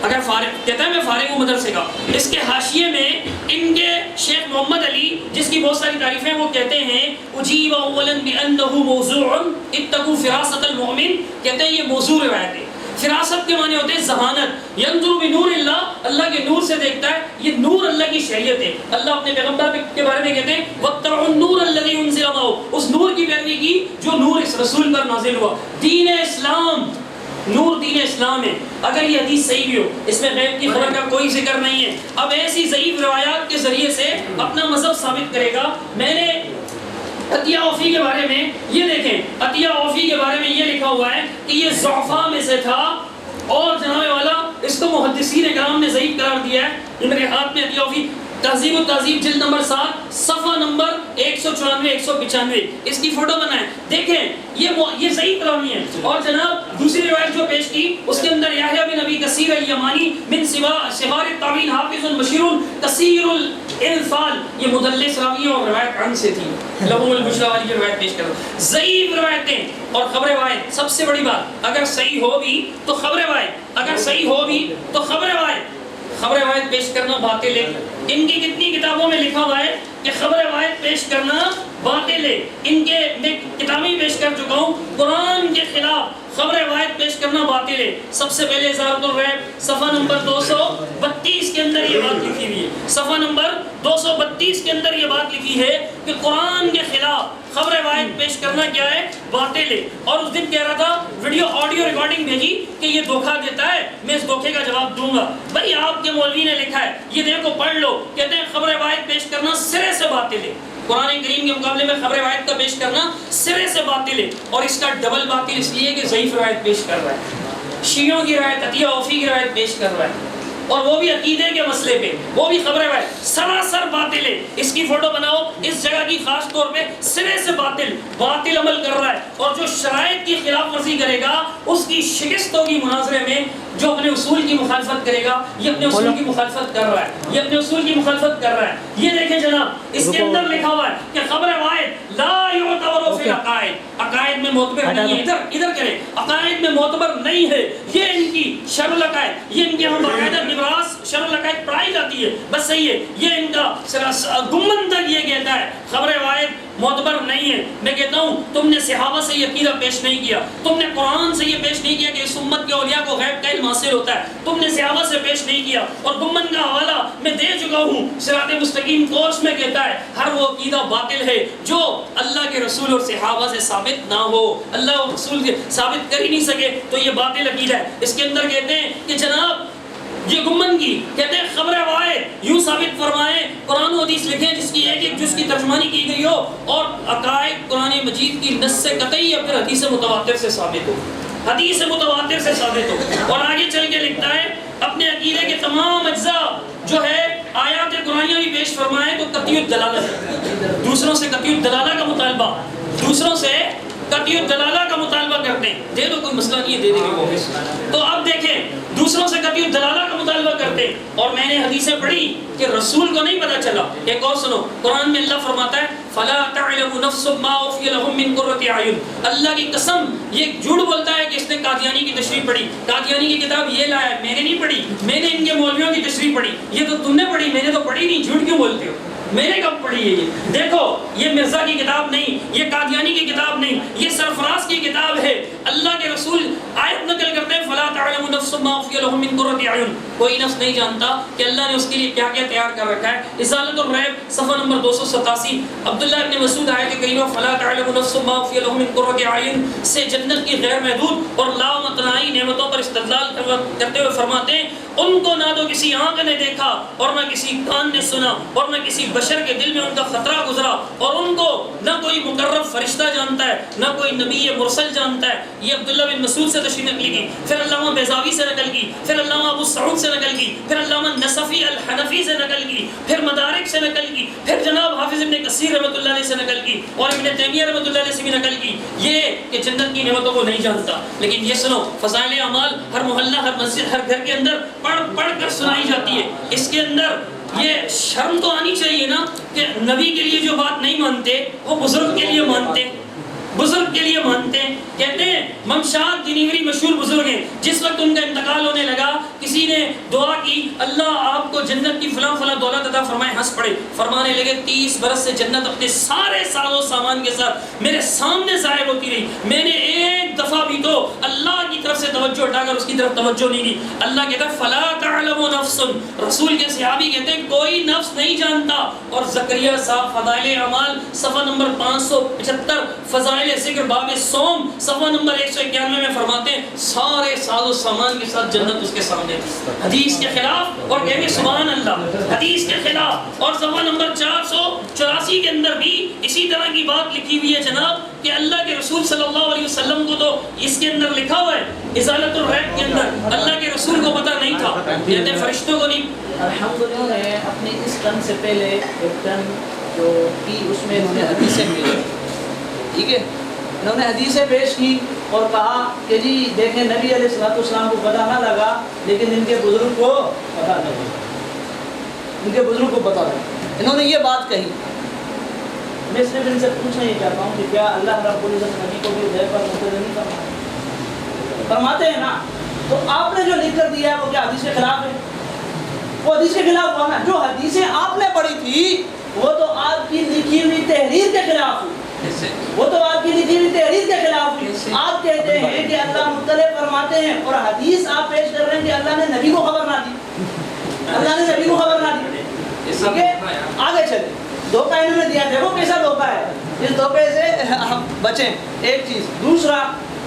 اگر فارغ کہتا ہے میں فارغ ہوں مدرسے کا۔ اس کے حاشیے میں ان کے شیخ محمد علی جس کی بہت ساری تعریفیں، وہ کہتے ہیں اجیب اولا بانہ موضوع اتقوا فراست المؤمن، کہتے ہیں یہ موضوع روایت ہے۔ فراست کے معنی ہوتے ہیں ذہانت، ینظر بنور اللہ، اللہ کے نور سے دیکھتا ہے، یہ نور اللہ کی شریعت ہے۔ اللہ اپنے پیغمبر کے بارے میں کہتے ہیں واتبعوا النور الذی انزل معہ، اس نور کی پیروی کی جو نور اس رسول پر نازل ہوا۔ دین اسلام، نور دین اسلام ہے، اگر یہ حدیث صحیح بھی ہو، اس میں غیب کی خبر کا کوئی ذکر نہیں ہے۔ اب ایسی ضعیف روایات کے ذریعے سے اپنا مذہب ثابت کرے گا۔ میں نے عطیہ عوفی کے بارے میں یہ دیکھیں، عطیہ عوفی کے بارے میں یہ لکھا ہوا ہے کہ یہ ضعفاء میں سے تھا، اور جناب والا اس کو محدثین کرام نے ضعیف قرار دیا ہے۔ یہ میرے ہاتھ میں عطیہ عوفی تہذیب و تہذیب جلد نمبر 7 صفحہ نمبر 194 195، اس کی فوٹو بنائیں، دیکھیں یہ صحیح کلامی ہے۔ اور جناب دوسری روایت جو پیش کی اس کے اندر یحییٰ بن ابی کثیر الیمانی من صغار التابعین حافظ مشہور کثیر الالفاظ، یہ مدلس راوی اور روایت عن سے تھی، لہو البشری والی کی روایت پیش کر رہا ہوں۔ ضعیف روایتیں اور خبر واحد، سب سے بڑی بات اگر صحیح ہو بھی تو خبر واحد، اگر صحیح ہو بھی تو خبر واحد، خبر واحد پیش کرنا باطل ہے۔ ان کی کتنی کتابوں میں لکھا ہوا ہے کہ خبر واحد پیش کرنا باطل ہے۔ ان کے میں کتابیں پیش کر چکا ہوں، قرآن کے خلاف خبر واحد پیش کرنا باطل ہے۔ سب سے پہلے اظہارۃ الریب صفحہ نمبر 232 کے اندر یہ بات لکھی ہوئی ہے، صفحہ نمبر 232 کے اندر یہ بات لکھی ہے کہ قرآن کے خلاف خبر واحد پیش کرنا کیا ہے؟ باطل ہے۔ اور اس دن کہہ رہا تھا ویڈیو آڈیو ریکارڈنگ بھیجی کہ یہ دھوکہ دیتا ہے، میں اس دھوکے کا جواب دوں گا۔ بھائی آپ کے مولوی نے لکھا ہے، یہ دیکھو پڑھ لو، کہتے ہیں خبر واحد پیش کرنا سرے سے باطل ہے، قرآن کریم کے مقابلے میں خبر واحد کا پیش کرنا سرے سے باطل ہے، اور اس کا ڈبل باطل اس لیے کہ ضعیف روایت پیش کر رہا ہے، شیعوں کی روایت، عطیہ عوفی کی روایت پیش کر رہا ہے، اور وہ بھی عقیدے کے مسئلے پہ، وہ بھی خبر ہے سراسر باطل ہے۔ اس کی فوٹو بناؤ، اس جگہ کی خاص طور پہ سرے سے باطل عمل کر رہا ہے، اور جو شرائط کی خلاف ورزی کرے گا اس کی شکست ہوگی مناظرے میں۔ جو اپنے اصول کی مخالفت کرے گا، یہ اپنے اصول کی مخالفت کر رہا ہے، یہ اپنے اصول کی مخالفت کر رہا ہے۔ یہ دیکھیں جناب، اس کے اندر لکھا ہوا ہے کہ خبر واحد لا یعتبر فی العقائد، عقائد میں معتبر نہیں ہے، ادھر کریں، عقائد میں معتبر نہیں ہے، یہ ان کی شرح العقائد، یہ ان کے ہم باقاعدہ نبراس شرح العقائد پڑھائی جاتی ہے، بس صحیح ہے، یہ ان کا گمن تک یہ کہتا ہے خبر واحد معتبر نہیں ہے۔ میں کہتا ہوں تم نے صحابہ سے یہ عقیدہ پیش نہیں کیا، تم نے قرآن سے یہ پیش نہیں کیا کہ اس امت کے اولیاء کو غیب کا علم حاصل ہوتا ہے، تم نے صحابہ سے پیش نہیں کیا، اور گمن کا حوالہ میں دے چکا ہوں، صراط مستقیم کورس میں کہتا ہے ہر وہ عقیدہ باطل ہے جو اللہ کے رسول اور صحابہ سے ثابت نہ ہو، اللہ اور رسول سے ثابت کر ہی نہیں سکے تو یہ باطل عقیدہ ہے۔ اس کے اندر کہتے ہیں کہ جناب یہ گمن کی کہتے ہیں خبر واحد یوں ثابت فرمائیں قرآن و حدیث لکھیں جس کی ایک جز کی ترجمانی کی گئی ہو اور عقائد قرآن مجید کی نص سے قطعی یا پھر حدیث متواتر سے ثابت ہو، حدیث متواتر سے ثابت ہو۔ اور آگے چل کے لکھتا ہے اپنے عقیدے کے تمام اجزاء جو ہے آیات قرآنیہ بھی پیش فرمائیں تو قطعی الدلالہ، دوسروں سے قطعی الدلالہ کا مطالبہ، دوسروں سے قطعی الدلالہ کا مطالبہ کرتے ہیں، دے دو کوئی مسئلہ نہیں ہے دے دیں گے وہ۔ تو اب دیکھیں دوسروں سے قطعی الدلالہ کا مطالبہ کرتے ہیں، اور میں نے حدیثیں پڑھی کہ رسول کو نہیں پتہ چلا۔ ایک اور سنو، قرآن میں اللہ فرماتا ہے فَلَا تَعْلَمُ نَفْسٌ مَا أُخْفِيَ لَهُم مِّن قُرَّةِ أَعْيُنٍ، اللہ کی قسم یہ جھوٹ بولتا ہے کہ اس نے قادیانی کی تشریح پڑھی، قادیانی کی کتاب یہ لایا ہے، میں نے نہیں پڑھی، میں نے ان کے مولویوں کی تشریح پڑھی، یہ تو تم نے پڑھی میں نے تو پڑھی نہیں، جھوٹ کیوں بولتے ہو؟ میں نے کب پڑھی ہے یہ؟ دیکھو یہ مرزا کی کتاب نہیں، یہ قادیانی کی کتاب نہیں، یہ سرفراز کی کتاب ہے۔ اللہ کے رسول آیت نقل کرتے ہیں فَلَا تَعْلَمُ نَفْسٌ مَا أُخْفِيَ لَهُم مِّن قُرَّةِ أَعْيُنٍ، کوئی نفس نہیں جانتا کہ اللہ نے اس کے لیے کیا کیا تیار کر رکھا ہے۔ ازالۃ الریب صفحہ نمبر 287، عبداللہ ابن مسعود آیت کریمہ فَلَا تَعْلَمُ نَفْسٌ مَا أُخْفِيَ لَهُم مِّن قُرَّةِ أَعْيُنٍ سے جنت کی غیر محدود اور لا متناہی نعمتوں پر استدلال کرتے ہوئے فرماتے ہیں ان کو نہ تو کسی آنکھ نے دیکھا اور نہ کسی کان نے سنا اور نہ کسی بشر کے دل میں ان کا خطرہ گزرا، اور ان کو نہ کوئی مقرب فرشتہ جانتا ہے نہ کوئی نبی مرسل جانتا ہے۔ یہ عبداللہ بن مسعود سے تشریح نقلی کی، پھر علامہ بیضاوی سے نقل کی، پھر علامہ ابو سعود سے نقل کی، پھر علامہ نصفی الحنفی سے نقل کی، پھر مدارک سے نقل کی، پھر جناب حافظ ابن کثیر رحمۃ اللہ علیہ سے نقل کی، اور ابن تیمیہ رحمۃ اللہ علیہ سے بھی نقل کی، یہ کہ جنت کی نعمتوں کو نہیں جانتا۔ لیکن یہ سنو، فضائل اعمال ہر محلہ ہر مسجد ہر گھر کے اندر پڑھ کر سنائی جاتی ہے، اس کے اندر یہ شرم تو آنی چاہیے نا کہ نبی کے لیے جو بات نہیں مانتے وہ بزرگ کے لیے مانتے، بزرگ کے لیے مانتے ہیں۔ کہتے ہیں ممشاد دینیوری مشہور بزرگ ہیں، جس وقت ان کا انتقال ہونے لگا کسی نے دعا کی اللہ آپ کو جنت کی فلاں فلاں دولت عطا فرمائے، ہنس پڑے، فرمانے لگے 30 برس سے جنت اپنے سارے ساز و سامان کے ساتھ میرے سامنے ظاہر ہوتی رہی، میں نے ایک دفعہ بھی تو اللہ کی طرف سے توجہ ہٹا کر اس کی طرف توجہ نہیں دی۔ اللہ کہتا ہے فلا تعلم نفس، رسول کے صحابی کہتے ہیں کوئی نفس نہیں جانتا۔ اور زکریا صاحب فضائل اعمال صفحہ نمبر 575 فضائل ذکر باب صوم صفحہ نمبر 191 میں فرماتے ہیں سارے ساز و سامان کے ساتھ جنت اس کے سامنے تھی، حدیث کے خلاف، اور کہیں گے سبحان اللہ، حدیث کے خلاف۔ اور صفحہ نمبر 484 کے اندر بھی اسی طرح کی بات لکھی ہوئی ہے جناب کہ اللہ کے رسول صلی اللہ علیہ وسلم کو تو اس کے اندر لکھا ہوا ہے ازالۃ الریب کے اندر اللہ کے رسول کو پتہ نہیں تھا، کہتے ہیں فرشتوں کو نہیں۔ الحمدللہ نے اپنی اس ٹن سے پہلے ایک ٹن جو کی اس میں انہوں نے حدیثیں ملی، ٹھیک ہے، انہوں نے حدیثیں پیش کی اور کہا کہ جی دیکھیں نبی علیہ السلام کو پتہ نہ لگا لیکن ان کے بزرگ کو پتہ لگا، ان کے بزرگ کو پتہ لگا، انہوں نے یہ بات کہی۔ میں صرف ان سے پوچھنا یہ چاہتا ہوں کہ کیا اللہ رب العزت نبی کو بھی غیب پر مطلع نہیں فرماتے ہیں نا؟ تو آپ نے جو لکھ کر دیا ہے وہ کیا حدیث کے خلاف ہے؟ وہ حدیث کے خلاف ہوا نا؟ جو حدیثیں آپ نے پڑھی تھی وہ تو آپ کی لکھی ہوئی تحریر کے خلاف ہوئی، وہ تو آپ کی لکھی ہوئی تحریر کے خلاف ہوئی۔ آپ کہتے ہیں کہ اللہ مطلع فرماتے ہیں اور حدیث آپ پیش کر رہے ہیں کہ اللہ نے نبی کو خبر نہ دی، اللہ نے نبی کو خبر نہ دی، ٹھیک ہے؟ آگے چلیں، دھوکہ انہوں نے دیا، دیکھو کیسا دھوکہ ہے، اس دھوکے سے ہم بچیں۔ ایک چیز، دوسرا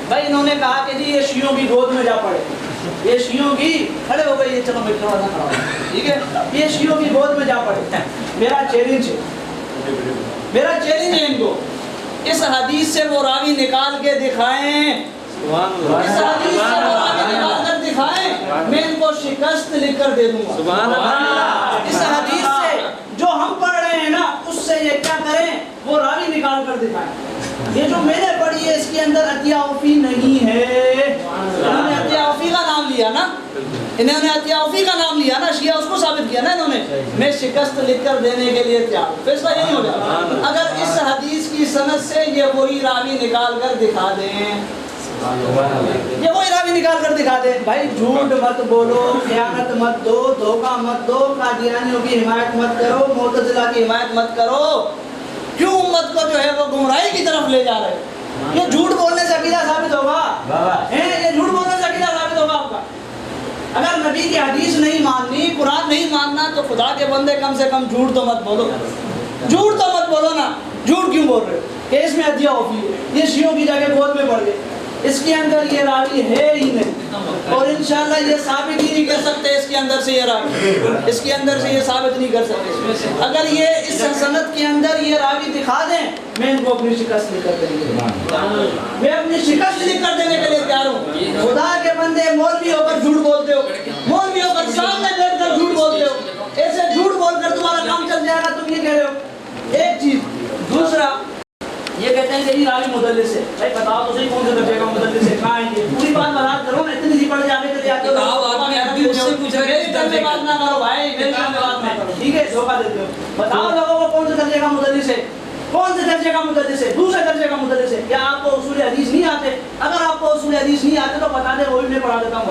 بھائی انہوں نے کہا کہ جی یہ شیعوں کی گود میں جا پڑے، یہ شیعوں کی کھڑے ہو گئے، یہ چلو میں تھوڑا سا کھڑا ہوں، ٹھیک ہے، یہ شیعوں کی گود میں جا پڑے۔ میرا چیلنج ہے ان کو، اس حدیث سے وہ راوی نکال کے دکھائیں، اس حدیث سے وہ راوی نکال کر دکھائیں، میں ان کو شکست لکھ کر دے دوں گا۔ سبحان اللہ۔ اس حدیث سے جو ہم پڑھ رہے ہیں نا اس سے یہ کیا کریں، وہ راوی نکال کر دکھائیں۔ یہ جو میں نے پڑھی ہے اس کے اندر عطیہ عوفی نہیں ہے، انہوں نے عطیہ عوفی کا نام لیا نا، انہوں نے عطیہ عوفی کا نام لیا نا، شیعہ اس کو ثابت کیا نا انہوں نے، میں شکست لکھ کر دینے کے لیے تیار ہوں۔ فیصلہ یہی ہو جائے اگر اس حدیث کی سند سے یہ وہی راوی نکال کر دکھا دیں، یہ وہی راوی نکال کر دکھا دیں۔ بھائی جھوٹ مت بولو، خیانت مت دو، دھوکہ مت دو، قادیانیوں کی حمایت مت کرو، معتزلہ کی حمایت مت کرو، کیوں امت کو جو ہے وہ گمراہی کی طرف لے جا رہے؟ یہ جھوٹ بولنے سے عقیدہ ثابت ہوگا، یہ جھوٹ بولنے سے عقیدہ ثابت ہوگا آپ کا۔ اگر نبی کی حدیث نہیں ماننی، قرآن نہیں ماننا تو خدا کے بندے کم سے کم جھوٹ تو مت بولو، جھوٹ تو مت بولو نا۔ جھوٹ کیوں بول رہے ہو کہ اس میں عطیہ عوفی ہے، یہ شیعوں کی جگہ گود میں پڑ گئے، اس کے اندر یہ راوی ہے ہی نہیں، اور انشاءاللہ یہ ثابت ہی نہیں کر سکتے اس کے اندر سے یہ راوی، اس کے اندر سے یہ ثابت نہیں کر سکتے۔ اگر یہ اس سند کے اندر یہ راوی دکھا دیں، میں ان کو اپنی شکست لکھ کر دیں گے، میں اپنی شکست لکھ کر دینے کے لیے تیار ہوں۔ خدا کے بندے مولوی ہو کر جھوٹ بولتے ہو، مولوی ہو کر سامنے بیٹھ کر جھوٹ بولتے ہو، ایسے جھوٹ بول کر تمہارا کام چل جائے گا، تم یہ کہہ رہے ہو۔ ایک چیز، دوسرا یہ کہتے ہیں کہ یہ راوی مدلس ہے، بھائی بتاؤ تو صحیح کون سے درجے کا مدلس ہے، کہاں ہے یہ؟ پوری بات بتا کرو نا، اتنی سی پڑھ جانے کے لیے آتے ہو، میری طرف سے بات نہ کرو بھائی، میری طرف سے بات نہ کرو، ٹھیک ہے؟ دھوکہ دیتے ہو۔ بتاؤ لوگوں کو کون سے درجے کا مدلس ہے، کون سے درجے کا مدلس ہے، دوسرے درجے کا مدلس ہے۔ کیا آپ کو اصول حدیث نہیں آتے؟ اگر آپ کو اصول حدیث نہیں آتے تو بتا دیں، وہ بھی میں پڑھا دیتا ہوں،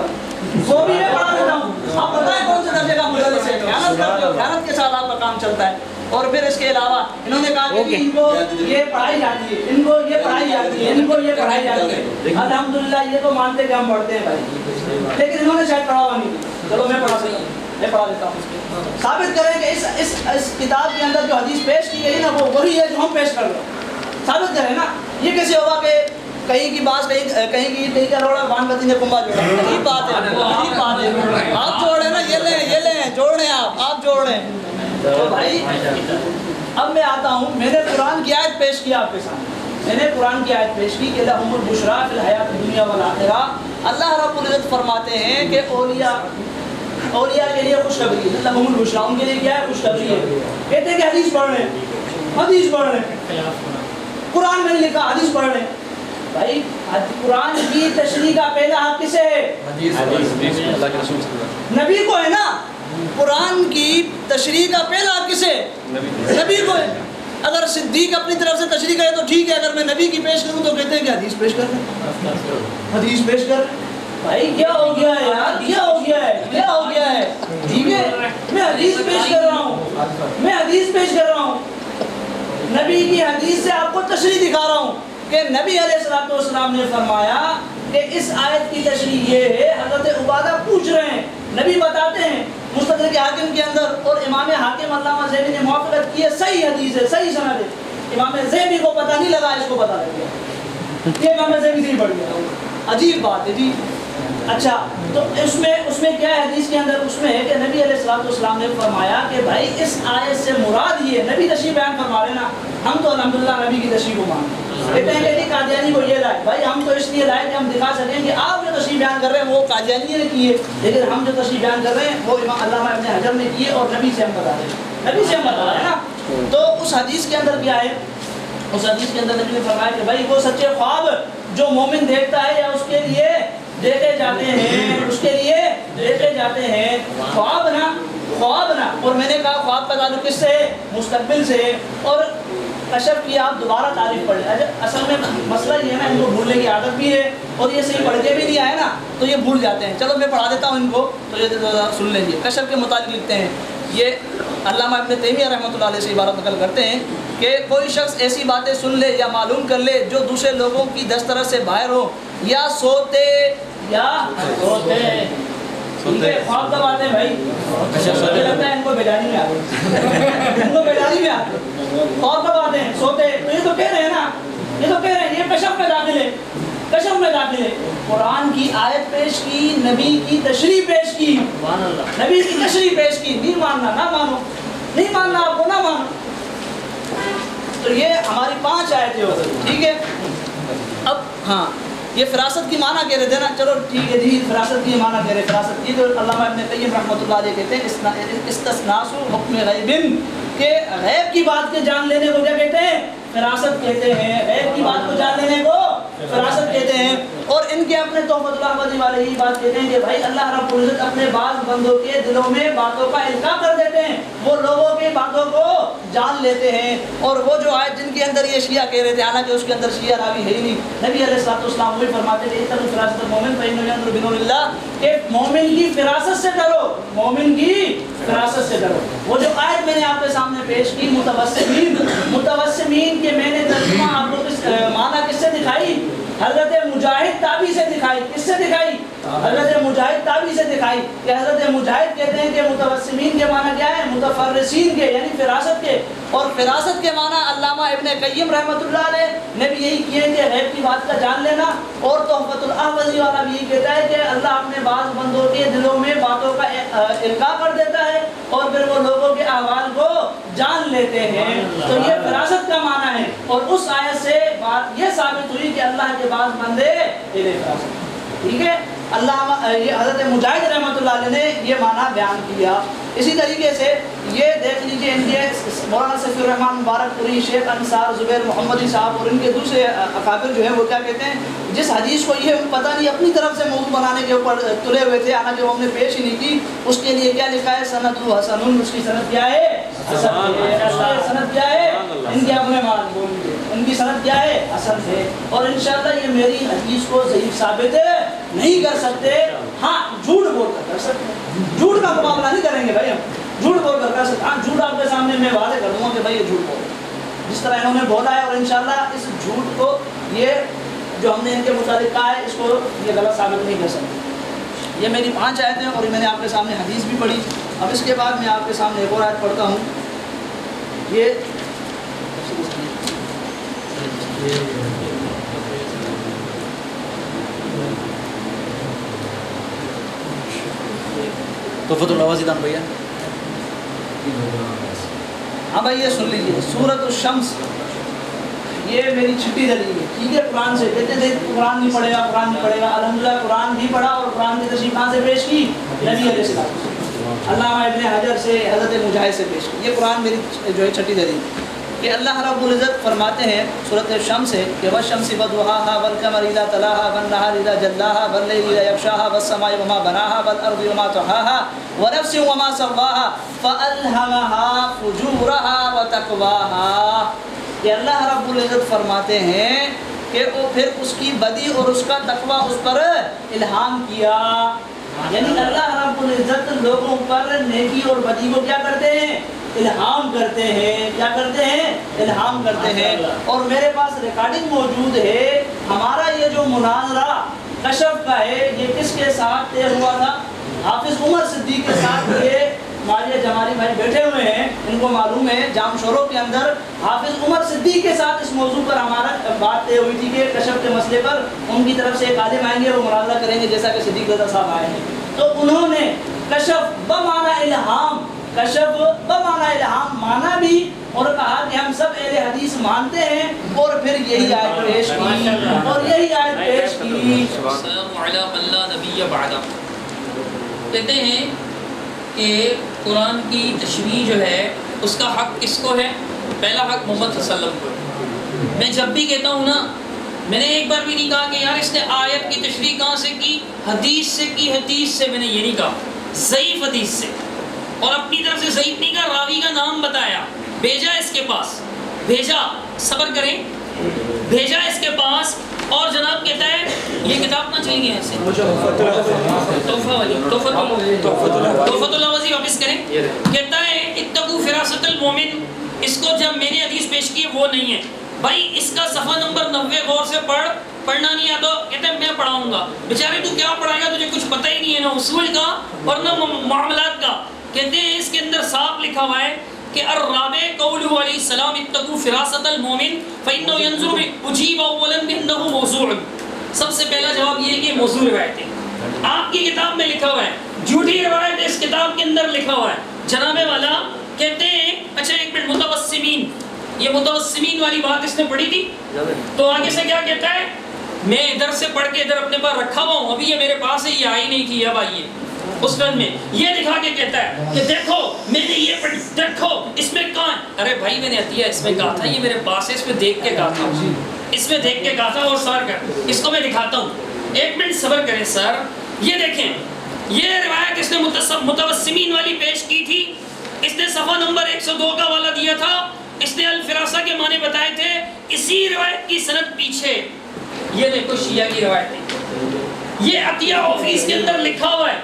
وہ بھی میں پڑھا دیتا ہوں۔ آپ بتائیں کون سے درجے کا مدلس ہے، خیانت کرتے ہو، خیانت کے ساتھ آپ کا کام چلتا ہے۔ اور پھر اس کے علاوہ انہوں نے کہا کہ ان کو یہ پڑھائی جاتی ہے، ان کو یہ پڑھائی جاتی ہے، ان کو یہ پڑھائی جاتی ہے۔ الحمدللہ یہ تو مانتے کہ ہم پڑھتے ہیں بھائی، لیکن انہوں نے شاید پڑھا ہوا نہیں۔ چلو میں پڑھا دیتا ہوں، میں پڑھا دیتا ہوں۔ ثابت کریں کہ اس کتاب کے اندر جو حدیث پیش کی گئی نا وہ وہی ہے جو ہم پیش کر رہے ہیں، ثابت کریں نا۔ یہ کیسے ہوگا کہ کہیں کی بات کہیں کا روڑا بانبتی نے کنبا جوڑا؟ یہی بات ہے، یہی بات ہے۔ آپ جوڑیں نا، یہ لیں جوڑ رہے ہیں، آپ جوڑ رہے ہیں۔ تو بھائی اب میں آتا ہوں، میں نے قرآن کی آیت پیش کی آپ کے سامنے، میں نے قرآن کی آیت پیش کی کہ لہم البشریٰ فی الحیات الدنیا والآخرہ۔ اللہ رب العزت فرماتے ہیں کہ اولیاء کے لیے خوشخبری ہے، لہم البشریٰ، ان کے لیے کیا ہے؟ خوشخبری ہے۔ کہتے ہیں کہ حدیث پڑھ رہے ہیں، حدیث پڑھ رہے ہیں، قرآن میں لکھا حدیث پڑھ رہے ہیں۔ بھائی قرآن کی تشریح کا پہلا حق کسے ہے؟ نبی کو ہے نا۔ قرآن کی تشریح کا پہلا حق کسے؟ نبی کو ہے۔ اگر صدیق اپنی طرف سے تشریح کرے تو ٹھیک ہے، اگر میں نبی کی پیش کروں تو کہتے ہیں کہ حدیث پیش کر رہے، حدیث پیش کر رہے۔ بھائی کیا ہو گیا ہے یار، کیا ہو گیا ہے، کیا ہو گیا ہے؟ ٹھیک ہے میں حدیث پیش کر رہا ہوں، میں حدیث پیش کر رہا ہوں، نبی کی حدیث سے آپ کو تشریح دکھا رہا ہوں کہ نبی علیہ الصلوۃ والسلام نے فرمایا کہ اس آیت کی تشریح یہ ہے۔ حضرت عبادہ پوچھ رہے ہیں، نبی بتاتے ہیں مستدرک حاکم کے اندر، اور امام حاکم علامہ زیبی نے موافقت کی ہے، صحیح حدیث ہے، صحیح سند ہے۔ امام زیبی کو پتہ نہیں لگا، اس کو پتہ لگ گیا، یہ امام زیبی سے ہی پڑھ گیا۔ عجیب بات ہے جی۔ اچھا تو اس میں کیا ہے حدیث کے اندر؟ اس میں ہے کہ نبی علیہ الصلوۃ والسلام نے فرمایا کہ بھائی اس آیت سے مراد یہ نبی تشریح بیان فرما رہے نا، ہم تو الحمدللہ نبی کی تشریح کو مانتے ہیں۔ کہتے ہیں کہ قادیانی کو یہ لائے، بھائی ہم تو اس لیے لائے کہ ہم دکھا سکیں کہ آپ جو تشریح بیان کر رہے ہیں وہ قادیانی نے کی ہے، لیکن ہم جو تشریح بیان کر رہے ہیں وہ امام علامہ ابن حجر نے کی ہے، اور نبی سے ہم بتا رہے ہیں، نبی سے ہم بتا رہے ہیں نا۔ تو اس حدیث کے اندر کیا ہے؟ اس حدیث کے اندر نبی نے فرمایا کہ بھائی وہ سچے خواب جو مومن دیکھتا ہے یا اس کے لیے دیکھے جاتے ہیں، اس کے لیے دیکھے جاتے ہیں، خواب نا، خواب نا۔ اور میں نے کہا خواب کا تعلق کس سے ہے؟ مستقبل سے ہے۔ اور کشف کی آپ دوبارہ تعریف پڑھ لیں، اصل میں مسئلہ یہ ہے نا، ان کو بھولنے کی عادت بھی ہے، اور یہ صحیح پڑھ کے بھی نہیں آئے نا تو یہ بھول جاتے ہیں۔ چلو میں پڑھا دیتا ہوں ان کو، تو یہ سن لیجیے۔ کشف کے متعلق لکھتے ہیں، یہ علامہ ابن تیمیہ رحمۃ اللہ علیہ سے عبارت نقل کرتے ہیں کہ کوئی شخص ایسی باتیں سن لے یا معلوم کر لے جو دوسرے لوگوں کی دسترس سے باہر ہو، یا سوتے خواب کب آتے ہیں بھائی؟ مجھے لگتا ہے ان کو بیداری میں آتے ہیں، ان کو بیداری میں آتے ہیں۔ خواب کب آتے ہیں؟ سوتے۔ تو یہ تو کہہ رہے ہیں نا، یہ تو کہہ رہے ہیں، یہ کشف میں داخل ہے، کشف میں داخل ہے۔ قرآن کی آیت پیش کی، نبی کی تشریح پیش کی، نبی کی تشریح پیش کی، نہیں ماننا نہ مانو، نہیں ماننا آپ کو نہ مانو۔ تو یہ ہماری 5 آیتیں ہو گئی، ٹھیک ہے۔ اب ہاں یہ فراست کی معنی کہہ رہے تھے نا، چلو ٹھیک ہے جی، فراست کی معنی کہہ رہے، فراست کی تو علامہ ابن قیم رحمۃ اللہ علیہ کہتے ہیں استثناء حکم غیب، کہ غیب کی بات کے جان لینے کو کیا کہتے ہیں؟ فراست کہتے ہیں۔ غیب کی بات کو جان لینے کو فراست کہتے ہیں۔ اور ان کے اپنے تحفۃ الاحمدی والے ہی بات کہتے ہیں کہ بھائی اللہ رب العزت اپنے بعض بندوں کے دلوں میں باتوں کا القاء کر دیتے ہیں، وہ لوگوں کی باتوں کو جان لیتے ہیں۔ اور وہ جو آیت جن کے اندر یہ شیعہ کہہ رہے تھے، حالانکہ اس کے اندر شیعہ راوی ہے ہی نہیں، نبی علیہ الصلوۃ والسلام وہی فرماتے تھے اتقوا فراست المؤمن فإنه ينظر بنور اللہ، کہ مومن کی فراست سے ڈرو، مومن کی فراست سے ڈرو۔ وہ جو آیت میں نے آپ کے سامنے پیش کی متوسمین کے میں نے ترجمہ آپ کو معنی کس سے دکھائی؟ حضرت مجاہد تابعی سے دکھائی۔ کس سے دکھائی؟ حضرت مجاہد تابعی سے دکھائی کہ حضرت مجاہد کہتے ہیں کہ متوسمین کے معنی کیا ہے؟ متفرسین کے، یعنی فراست کے، اور فراست کے معنی علامہ ابن قیم رحمۃ اللہ علیہ نے بھی یہی کیے کہ غیب کی بات کا جان لینا، اور تحفۃ الاحوذی والا بھی یہی کہتا ہے کہ اللہ اپنے بعض بندوں کے دلوں میں باتوں کا القاء کر دیتا ہے اور پھر وہ لوگوں کے احوال کو جان لیتے ہیں، تو یہ فراست کا معنی ہے، اور اس آیت سے بات یہ ثابت ہوئی کہ اللہ کے بعض بندے فراست، ٹھیک ہے۔ اللہ یہ حضرت مجاہد رحمۃ اللہ علیہ نے یہ معنی بیان کیا۔ اسی طریقے سے یہ دیکھ لیجئے ان کے مولانا صفی الرحمن مبارک پوری، شیخ انصار زبیر محمدی صاحب اور ان کے دوسرے اکابر جو ہیں وہ کیا کہتے ہیں، جس حدیث کو یہ پتہ نہیں اپنی طرف سے موضوع بنانے کے اوپر تلے ہوئے تھے، حالانکہ وہ ہم نے پیش ہی نہیں کی، اس کے لیے کیا لکھا ہے؟ سند حسن، اس کی سند کیا ہے؟ حسن ہے۔ سند کیا ہے؟ ان کے اپنے مان بولیے، ان کی سند کیا ہے؟ حسن ہے، اور انشاءاللہ یہ میری حدیث کو ضعیف ثابت نہیں کر سکتے، ہاں جھوٹ بول کر سکتے ہیں، جھوٹ کا مقابلہ نہیں کریں گے بھائی، ہم جھوٹ بول کر سکتے ہیں، ہاں جھوٹ آپ کے سامنے میں واضح کر دوں گا کہ بھائی یہ جھوٹ بول جس طرح انہوں نے بولا ہے، اور انشاءاللہ اس جھوٹ کو یہ جو ہم نے ان کے متعلق کہا ہے اس کو یہ غلط ثابت نہیں کر سکتے۔ یہ میری 5 آیتیں اور میں نے آپ کے سامنے حدیث بھی پڑھی۔ اب اس کے بعد میں آپ کے سامنے ایک اور آیت پڑھتا ہوں، یہ تحفۃ الاحوذی دان بھیا، ہاں بھائی یہ سن لیجیے، سورۃ الشمس، یہ میری چھٹی دلیل ہے، ٹھیک ہے۔ قرآن سے کہتے تھے قرآن نہیں پڑھے گا، قرآن نہیں پڑھے گا، الحمدللہ قرآن بھی پڑھا، اور قرآن کی تشریح کہاں سے پیش کی؟ نبی علیہ السلام، علامہ ابن حجر سے، حضرت مجاہد سے پیش کی۔ یہ قرآن میری جو ہے چھٹی دلیل کہ اللہ رب العزت فرماتے ہیں سورۃ الشمس ہے کہ والشمس وضحاها والقمر اذا تلاها والنهار اذا جلاها والليل اذا يغشاها والسماء وما بناها والارض وما طحاها ونفس وما سواها فالهمها فجورها وتقواها، کہ اللہ رب العزت فرماتے ہیں کہ وہ پھر اس کی بدی اور اس کا تقوی اس پر الہام کیا، یعنی اللہ رب العزت لوگوں پر نیکی اور بدی کو کیا کرتے ہیں؟ الہام کرتے ہیں۔ کیا کرتے ہیں؟ الہام کرتے ہیں۔ اور میرے پاس ریکارڈنگ موجود ہے، ہمارا یہ جو مناظرہ کشف کا ہے یہ کس کے ساتھ طے ہوا تھا؟ حافظ عمر صدیق کے ساتھ۔ یہ مالیہ جمالی بھائی بیٹھے ہوئے ہیں، ان کو معلوم ہے جام شوروں کے اندر حافظ عمر صدیق کے ساتھ اس موضوع پر ہمارا بات طے ہوئی تھی کہ کشف کے مسئلے پر ان کی طرف سے ایک عالم آئیں گے، وہ مناظرہ کریں گے، جیسا کہ صدیق رضا صاحب آئے ہیں۔ تو انہوں نے کشف بمعنی الہام، کشف بمعنی الہام مانا بھی، اور کہا کہ ہم سب اہل حدیث مانتے ہیں، اور پھر یہی آیت پیش کی، اور یہی آیت پیش کی۔ السلام علی من لا نبی بعد۔ کہتے ہیں کہ قرآن کی تشریح جو ہے اس کا حق کس کو ہے؟ پہلا حق محمد صلی اللہ علیہ وسلم کو۔ میں جب بھی کہتا ہوں نا، میں نے ایک بار بھی نہیں کہا کہ یار اس نے آیت کی تشریح کہاں سے کی؟ حدیث سے کی، حدیث سے میں نے یہ نہیں کہا، ضعیف حدیث سے، اور اپنی طرف سے ضعیف نہیں کہا، راوی کا نام بتایا، بھیجا اس کے پاس، بھیجا، صبر کریں، بھیجا اس کے پاس، اور جناب کہتا ہے یہ کتاب نہ چلی گئی ایسے تحفۃ الاحوذی واپس کریں، کہتا ہے اتقوا فراست المومن، اس کو جب میں نے حدیث پیش کی وہ نہیں ہے بھائی، اس کا صفحہ نمبر 90 غور سے پڑھنا نہیں آتا، کہتے ہیں میں پڑھاؤں گا۔ بیچارے تو کیا پڑھائے گا، تجھے کچھ پتہ ہی نہیں ہے، نہ اصول کا اور نہ معاملات کا۔ کہتے ہیں اس کے اندر صاف لکھا ہوا ہے کہ الرابع قولہ علیہ السلام اتقوا فراست المومن فإنه ينظر اجیب اولا بأنه موضوع۔ سب سے پہلا جواب یہ ہے کہ موضوع روایت ہے، آپ کی کتاب میں لکھا ہوا ہے، جھوٹی روایت اس کتاب کے اندر لکھا ہوا ہے۔ جناب والا کہتے ہیں اچھا ایک منٹ، متوسمین، یہ متوسمین والی بات اس نے پڑھی تھی، تو آگے سے کیا کہتا ہے؟ میں ادھر سے پڑھ کے ادھر اپنے پاس رکھا ہوا ہوں، ابھی یہ میرے پاس ہے، یہ آئی نہیں تھی، اب آئیے۔ اس فلم میں یہ دکھا کے کہتا ہے کہ دیکھو میں نے یہ پڑھی، دیکھو اس میں کہاں ہے؟ ارے بھائی میں نے عطیہ اس میں کہا تھا، یہ میرے پاس ہے، اس میں دیکھ کے کہا تھا، اس میں دیکھ کے کہا تھا، اور صبر کر، اس کو میں دکھاتا ہوں، ایک منٹ صبر کریں سر۔ یہ دیکھیں، یہ روایت اس نے متوسمین والی پیش کی تھی، اس نے صفحہ نمبر 102 کا والا دیا تھا، اس نے الفراسہ کے معنی بتائے تھے، اسی روایت کی سند پیچھے یہ دیکھو شیعہ کی روایت ہے، یہ عطیہ آفیس کے اندر لکھا ہوا ہے،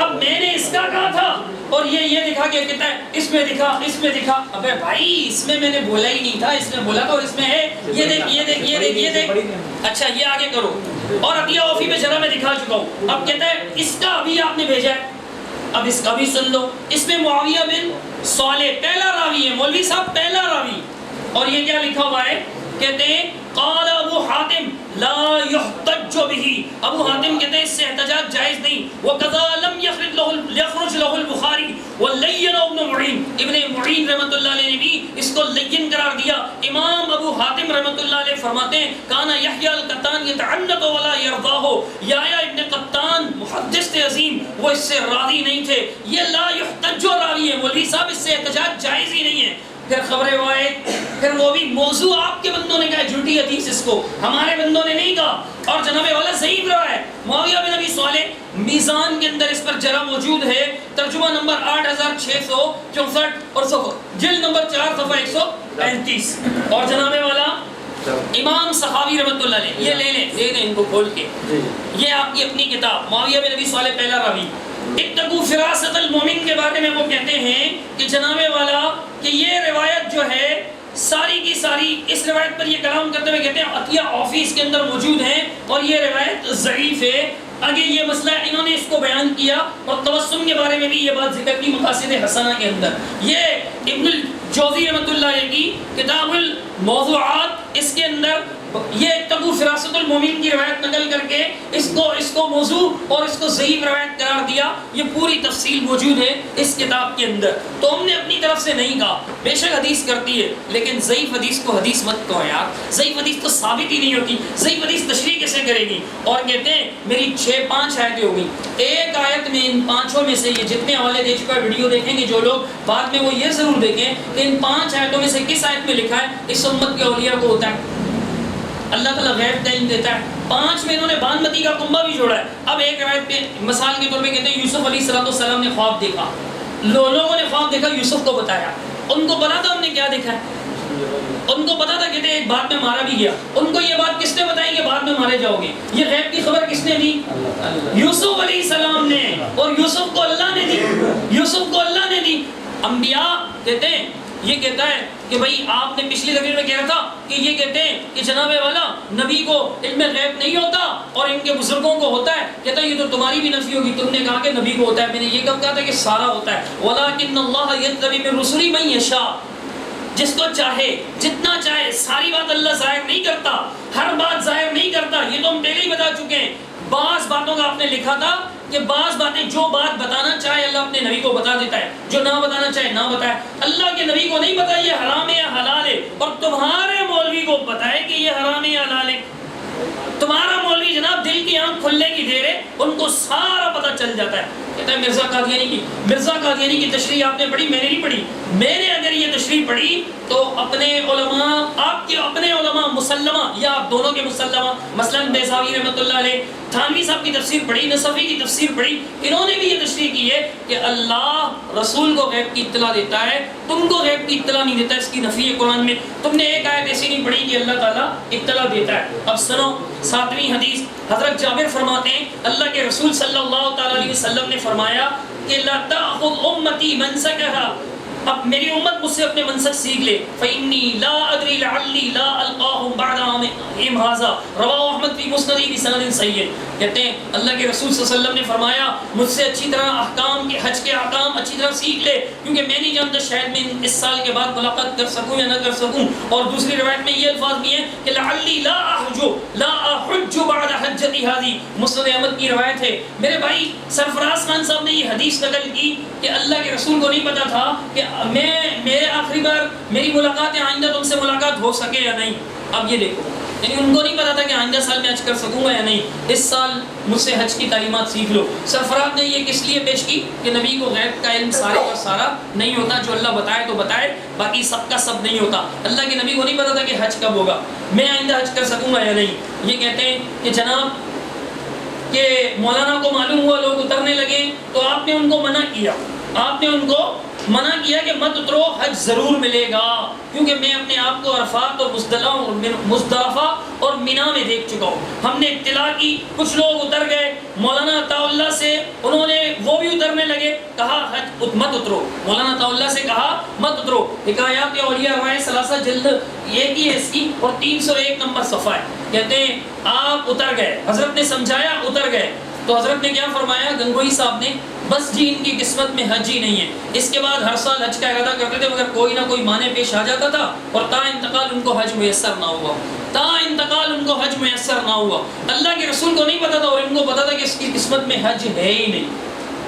اب میں نے اس کا کہا تھا، اور یہ دکھا کے کہتا ہے اس میں دکھا، اس میں دکھا۔ ابے بھائی اس میں نے بولا ہی نہیں تھا، اس میں بولا تھا، اور اس میں ہے، یہ دیکھ، یہ دیکھ، یہ دیکھ، یہ دیکھ، پڑھی نہیں. اچھا یہ آگے کرو. اور عطیہ اوفی میں ذرا میں دکھا چکا ہوں. اب کہتا ہے اس کا ابھی آپ نے بھیجا ہے, اب اس کا بھی سن لو. اس میں معاویہ بن صالح پہلا راوی ہے, مولوی صاحب پہلا راوی. اور یہ کیا لکھا ہوا ہے, کہتے ہیں قال ابو حاتم لا يحتج به, ابو حاتم کہتے ہیں اس سے احتجاج جائز نہیں. وقضا لم يخرج له البخاری واللین ابن معین, ابن معین رحمۃ اللہ علیہ نے بھی اس کو لین قرار دیا. امام ابو حاتم رحمۃ اللہ علیہ فرماتے ہیں کانا یحییٰ القطان یتعنت ولا یرضاہ, یحییٰ ابن قطان محدث عظیم وہ اس سے راضی نہیں تھے. یہ لا يحتج راوی ہے, مولوی صاحب اس سے احتجاج جائز ہی نہیں ہے. پھر خبر روایت, پھر وہ بھی موضوع آپ کے بندوں نے کہا, جھوٹی حدیث اس کو, ہمارے بندوں نے نہیں کہا. اور جناب والا ضعیف روایت معاویہ بن ابی صالح میزان کے اندر اس پر جرح موجود ہے, ترجمہ نمبر 8664 اور جلد نمبر 4 صفحہ 135. اور جناب والا امام صحابی رحمۃ اللہ علیہ, یہ لے لیں ان کو کھول کے, یہ آپ کی اپنی کتاب معاویہ بن ابی صالح پہلا راوی. اتقوا فراست المومن کے بارے میں وہ کہتے ہیں کہ جناب والا کہ یہ روایت جو ہے ساری کی ساری, اس روایت پر یہ کلام کرتے ہوئے کہتے ہیں عطیہ اوفی اس کے اندر موجود ہیں اور یہ روایت ضعیف ہے. آگے یہ مسئلہ انہوں نے اس کو بیان کیا, اور توسم کے بارے میں بھی یہ بات ذکر کی مقاصد حسنہ کے اندر. یہ ابن الجوزی رحمۃ اللہ علیہ کی کتاب الموضوعات, اس کے اندر یہ اتقوا فراست المومن کی روایت نقل کر کے اس کو موضوع اور اس کو ضعیف روایت قرار دیا. یہ پوری تفصیل موجود ہے اس کتاب کے اندر. تو ہم نے اپنی طرف سے نہیں کہا, بے شک حدیث کرتی ہے, لیکن ضعیف حدیث کو حدیث مت کہو یار, ضعیف حدیث تو ثابت ہی نہیں ہوتی, ضعیف حدیث تشریح کیسے کرے گی. اور کہتے ہیں میری 5 آیتیں ہو گئی, ایک آیت میں ان 5 میں سے, یہ جتنے حوالے دے چکا ویڈیو دیکھیں گے جو لوگ بعد میں, وہ یہ ضرور دیکھیں کہ ان 5 آیتوں میں سے کس آیت میں لکھا ہے اس امت کے اولیاء کو ہوتا ہے اللہ تعالیٰ غیب کا علم دیتا ہے. 5 میں انہوں نے بانمتی کا کنبہ بھی جوڑا ہے. اب ایک روایت پہ مثال کے طور پہ کہتے ہیں یوسف علیہ السلام نے خواب دیکھا, لوگوں نے خواب دیکھا, یوسف کو بتایا, ان کو پتا تھا ہم نے کیا دیکھا ہے, ان کو پتا تھا, کہتے ہیں ایک بعد میں مارا بھی گیا. ان کو یہ بات کس نے بتائی کہ بعد میں مارے جاؤ گے؟ یہ غیب کی خبر کس نے دی؟ یوسف علیہ السلام نے, اور یوسف کو اللہ نے دی, یوسف کو اللہ نے دی. انبیاء کہتے ہیں, یہ کہتا ہے کہ بھائی آپ نے پچھلی تقریر میں کہہ رہا تھا کہ یہ کہتے ہیں کہ جناب والا نبی کو علم غیب نہیں ہوتا اور ان کے بزرگوں کو ہوتا ہے. کہتا ہے یہ تو تمہاری بھی نفی ہوگی, تم نے کہا کہ نبی کو ہوتا ہے, میں نے یہ کب کہا تھا کہ سارا ہوتا ہے. وَلَٰكِنَّ اللَّهَ يَجْتَبِي مِن رُّسُلِهِ مَن يَشَاءُ, جس کو چاہے جتنا چاہے, ساری بات اللہ ظاہر نہیں کرتا, ہر بات ظاہر نہیں کرتا. یہ تو ہم پہلے ہی بتا چکے ہیں. بعض باتوں کا آپ نے لکھا تھا کہ بعض باتیں جو بات بتانا چاہے اللہ اپنے نبی کو بتا دیتا ہے, جو نہ بتانا چاہے نہ بتائے. اللہ کے نبی کو نہیں پتا یہ حرام ہے یا حلال ہے, اور تمہارے مولوی کو پتا ہے کہ یہ حرام ہے یا حلال ہے. تمہارا مولوی جناب دل کی آنکھ کھلنے کی دیر ہے, ان کو سارا پتہ چل جاتا ہے. کہتا ہے مرزا قادیانی کی تشریح آپ نے پڑھی, میں نے نہیں پڑھی. میں نے اگر یہ تشریح پڑھی تو اپنے علماء, آپ کے اپنے علماء مسلمہ یا آپ دونوں کے مسلمہ, مثلا بیضاوی رحمۃ اللہ علیہ, تھانوی صاحب کی تفسیر پڑھی, نصفی کی تفسیر پڑھی, انہوں نے بھی یہ تشریح کی ہے کہ اللہ رسول کو غیب کی اطلاع دیتا ہے, تم کو غیب کی اطلاع نہیں دیتا. اس کی نفی ہے قرآن میں. تم نے ایک آیت ایسی نہیں پڑھی کہ اللہ تعالیٰ اطلاع دیتا ہے. اب سنو 7ویں حدیث, حضرت جابر فرماتے ہیں اللہ کے رسول صلی اللہ تعالیٰ علیہ وسلم نے فرمایا کہ لا تأخذ امتی منسکها, اب میری امت مجھ سے اپنے منسک سیکھ لے. فإنی لا ادری لعلی لا القاہم بعد عامہم ھذا, رواہ احمد فی مسندہ بسند صحیح. کہتے ہیں اللہ کے رسول صلی اللہ علیہ وسلم نے فرمایا مجھ سے اچھی طرح احکام کے, حج کے احکام اچھی طرح سیکھ لے, کیونکہ میں نہیں جانتا شاید میں اس سال کے بعد ملاقات کر سکوں یا نہ کر سکوں. اور دوسری روایت میں یہ الفاظ بھی ہیں کہ لعلی لا احج بعد حجتی ھذی, مسند احمد کی روایت ہے. میرے بھائی سرفراز خان صاحب نے یہ حدیث نقل کی کہ اللہ کے رسول کو نہیں پتا تھا کہ میرے آخری بار میری ملاقات ہے, آئندہ تم سے ملاقات ہو سکے یا نہیں. اب یہ دیکھو, یعنی ان کو نہیں پتا تھا کہ آئندہ سال میں حج کر سکوں گا یا نہیں, اس سال مجھ سے حج کی تعلیمات سیکھ لو. سرفراز نے یہ کس لیے پیش کی کہ نبی کو غیب کا علم سارے کا سارا نہیں ہوتا, جو اللہ بتائے تو بتائے, باقی سب کا سب نہیں ہوتا. اللہ کے نبی کو نہیں پتا تھا کہ حج کب ہوگا, میں آئندہ حج کر سکوں گا یا نہیں. یہ کہتے ہیں کہ جناب کہ مولانا کو معلوم ہوا لوگ اترنے لگے تو آپ نے ان کو منع کیا, آپ نے ان کو منع کیا کہ مت اترو, حج ضرور ملے گا, کیونکہ میں اپنے آپ کو عرفات اور مزدلفہ اور مینا میں دیکھ چکا ہوں. ہم نے اطلاع کی, کچھ لوگ اتر گئے, مولانا عطا اللہ سے انہوں نے وہ بھی اترنے لگے, کہا حج مت اترو. مولانا عطا اللہ سے کہا مت اترو. حکایات اولیاء رائے ثلاثہ جلد ایک ہی ہے اس کی اور 301 نمبر صفحہ ہے. کہتے ہیں آپ اتر گئے, حضرت نے سمجھایا, اتر گئے تو حضرت نے کیا فرمایا, گنگوئی صاحب نے, بس جی ان کی قسمت میں حج ہی نہیں ہے. اس کے بعد ہر سال حج کا ارادہ کرتے تھے مگر کوئی نہ کوئی معنی پیش آ جاتا تھا اور تا انتقال ان کو حج میسر نہ ہوا, تا انتقال ان کو حج میسر نہ ہوا. اللہ کے رسول کو نہیں پتا تھا اور ان کو پتا تھا کہ اس کی قسمت میں حج ہے ہی نہیں.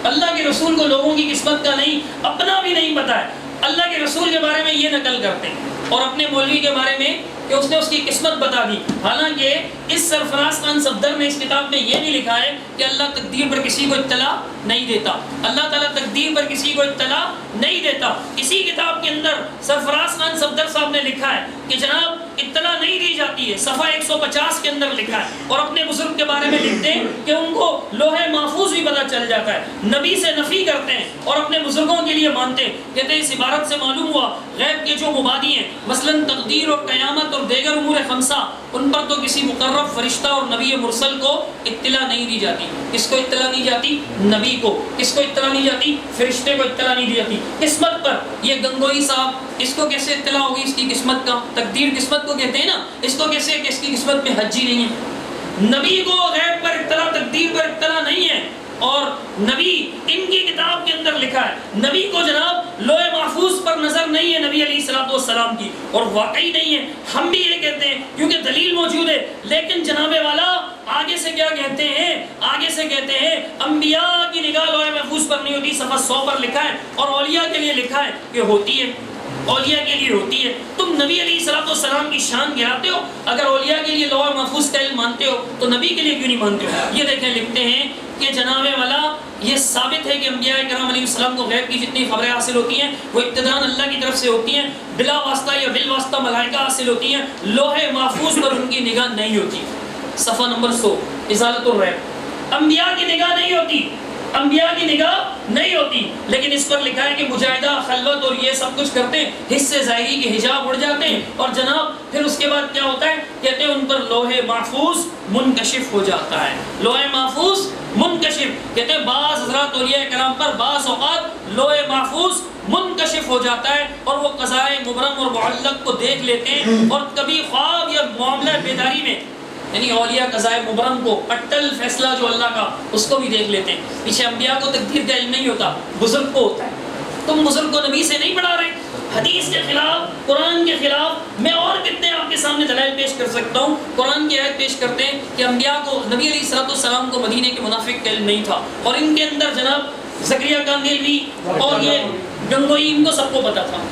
اللہ کے رسول کو لوگوں کی قسمت کا نہیں, اپنا بھی نہیں پتا ہے. اللہ کے رسول کے بارے میں یہ نقل کرتے ہیں اور اپنے مولوی کے بارے میں کہ اس نے اس کی قسمت بتا دی. حالانکہ اس سرفراز خان صفدر نے اس کتاب میں یہ بھی لکھا ہے کہ اللہ تقدیر پر کسی کو اطلاع نہیں دیتا, اللہ تعالیٰ تقدیر پر کسی کو اطلاع نہیں دیتا. اسی کتاب کے اندر سرفراز خان صفدر صاحب نے لکھا ہے کہ جناب اطلاع نہیں دی جاتی ہے, صفحہ 150 کے اندر لکھا ہے. اور اپنے بزرگ کے بارے میں لکھتے ہیں کہ ان کو لوح محفوظ بھی پتہ چل جاتا ہے, نبی سے نفی کرتے ہیں اور اپنے بزرگوں کے لیے مانتے ہیں. کہتے ہیں اس عبارت سے معلوم ہوا غیب کے جو مبادی ہیں مثلاً تقدیر اور قیامت اور دیگر امور خمسہ, ان پر تو کسی مقرب فرشتہ اور نبی مرسل کو اطلاع نہیں دی جاتی. کس کو اطلاع نہیں جاتی؟ نبی کو. کس کو اطلاع نہیں جاتی؟ فرشتے کو اطلاع نہیں دی جاتی. قسمت پر یہ گنگوئی صاحب, اس کو کیسے اطلاع ہوگی اس کی قسمت کا؟ تقدیر قسمت کو کہتے ہیں نا, اس کو کیسے کہ اس کی قسمت میں حج ہی نہیں ہے. نبی کو غیب پر اطلاع, تقدیر پر اطلاع نہیں ہے. اور نبی ان کی کتاب کے اندر لکھا ہے, نبی کو جناب لوح محفوظ پر نظر نہیں ہے نبی علیہ الصلوۃ والسلام کی, اور واقعی نہیں ہے. ہم بھی یہ کہتے ہیں کیونکہ دلیل موجود ہے. لیکن جناب والا آگے سے کیا کہتے ہیں, آگے سے کہتے ہیں انبیاء کی نگاہ لوح محفوظ پر نہیں ہوتی, صفحہ 100 پر لکھا ہے, اور اولیاء کے لیے لکھا ہے کہ ہوتی ہے, اولیاء کے لیے ہوتی ہے. تم نبی علیہ الصلوۃ والسلام کی شان گراتے ہو, اگر اولیاء کے لیے لوح محفوظ کا علم مانتے ہو تو نبی کے لیے کیوں نہیں مانتے ہو؟ یہ دیکھیں لکھتے ہیں کہ جناب والا یہ ثابت ہے کہ انبیاء کرام علیہ السلام کو غیب کی جتنی خبریں حاصل ہوتی ہیں وہ ابتداءً اللہ کی طرف سے ہوتی ہیں, بلا واسطہ یا بالواسطہ ملائکہ حاصل ہوتی ہیں. لوح محفوظ پر ان کی نگاہ نہیں ہوتی. صفحہ نمبر 100 ازالۃ الریب. انبیاء کی نگاہ نہیں ہوتی, انبیاء کی نگاہ نہیں ہوتی. لیکن اس پر لکھا ہے کہ مجاہدہ, خلوت اور یہ سب کچھ کرتے ہیں, حصے ظاہری کے حجاب اڑ جاتے ہیں, اور جناب پھر اس کے بعد کیا ہوتا ہے, کہتے ہیں ان پر لوح محفوظ منکشف ہو جاتا ہے. لوح محفوظ منکشف, کہتے ہیں بعض حضرات اولیاء کرام پر بعض اوقات لوح محفوظ منکشف ہو جاتا ہے اور وہ قضائے مبرم اور معلق کو دیکھ لیتے ہیں, اور کبھی خواب یا معاملہ بیداری میں, یعنی اولیاء قضائے مبرم کو, اٹل فیصلہ جو اللہ کا, اس کو بھی دیکھ لیتے ہیں. پیچھے انبیاء کو تقدیر کا علم نہیں ہوتا, بزرگ کو ہوتا ہے. تم بزرگ کو نبی سے نہیں پڑھا رہے. حدیث کے خلاف, قرآن کے خلاف میں اور کتنے آپ کے سامنے دلائل پیش کر سکتا ہوں. قرآن کی آیت پیش کرتے ہیں کہ انبیاء کو, نبی علیہ الصلوۃ والسلام کو مدینے کے منافق کا علم نہیں تھا, اور ان کے اندر جناب زکریا کاندیلوی اور یہ گنگوئی, ان کو سب کو پتا تھا.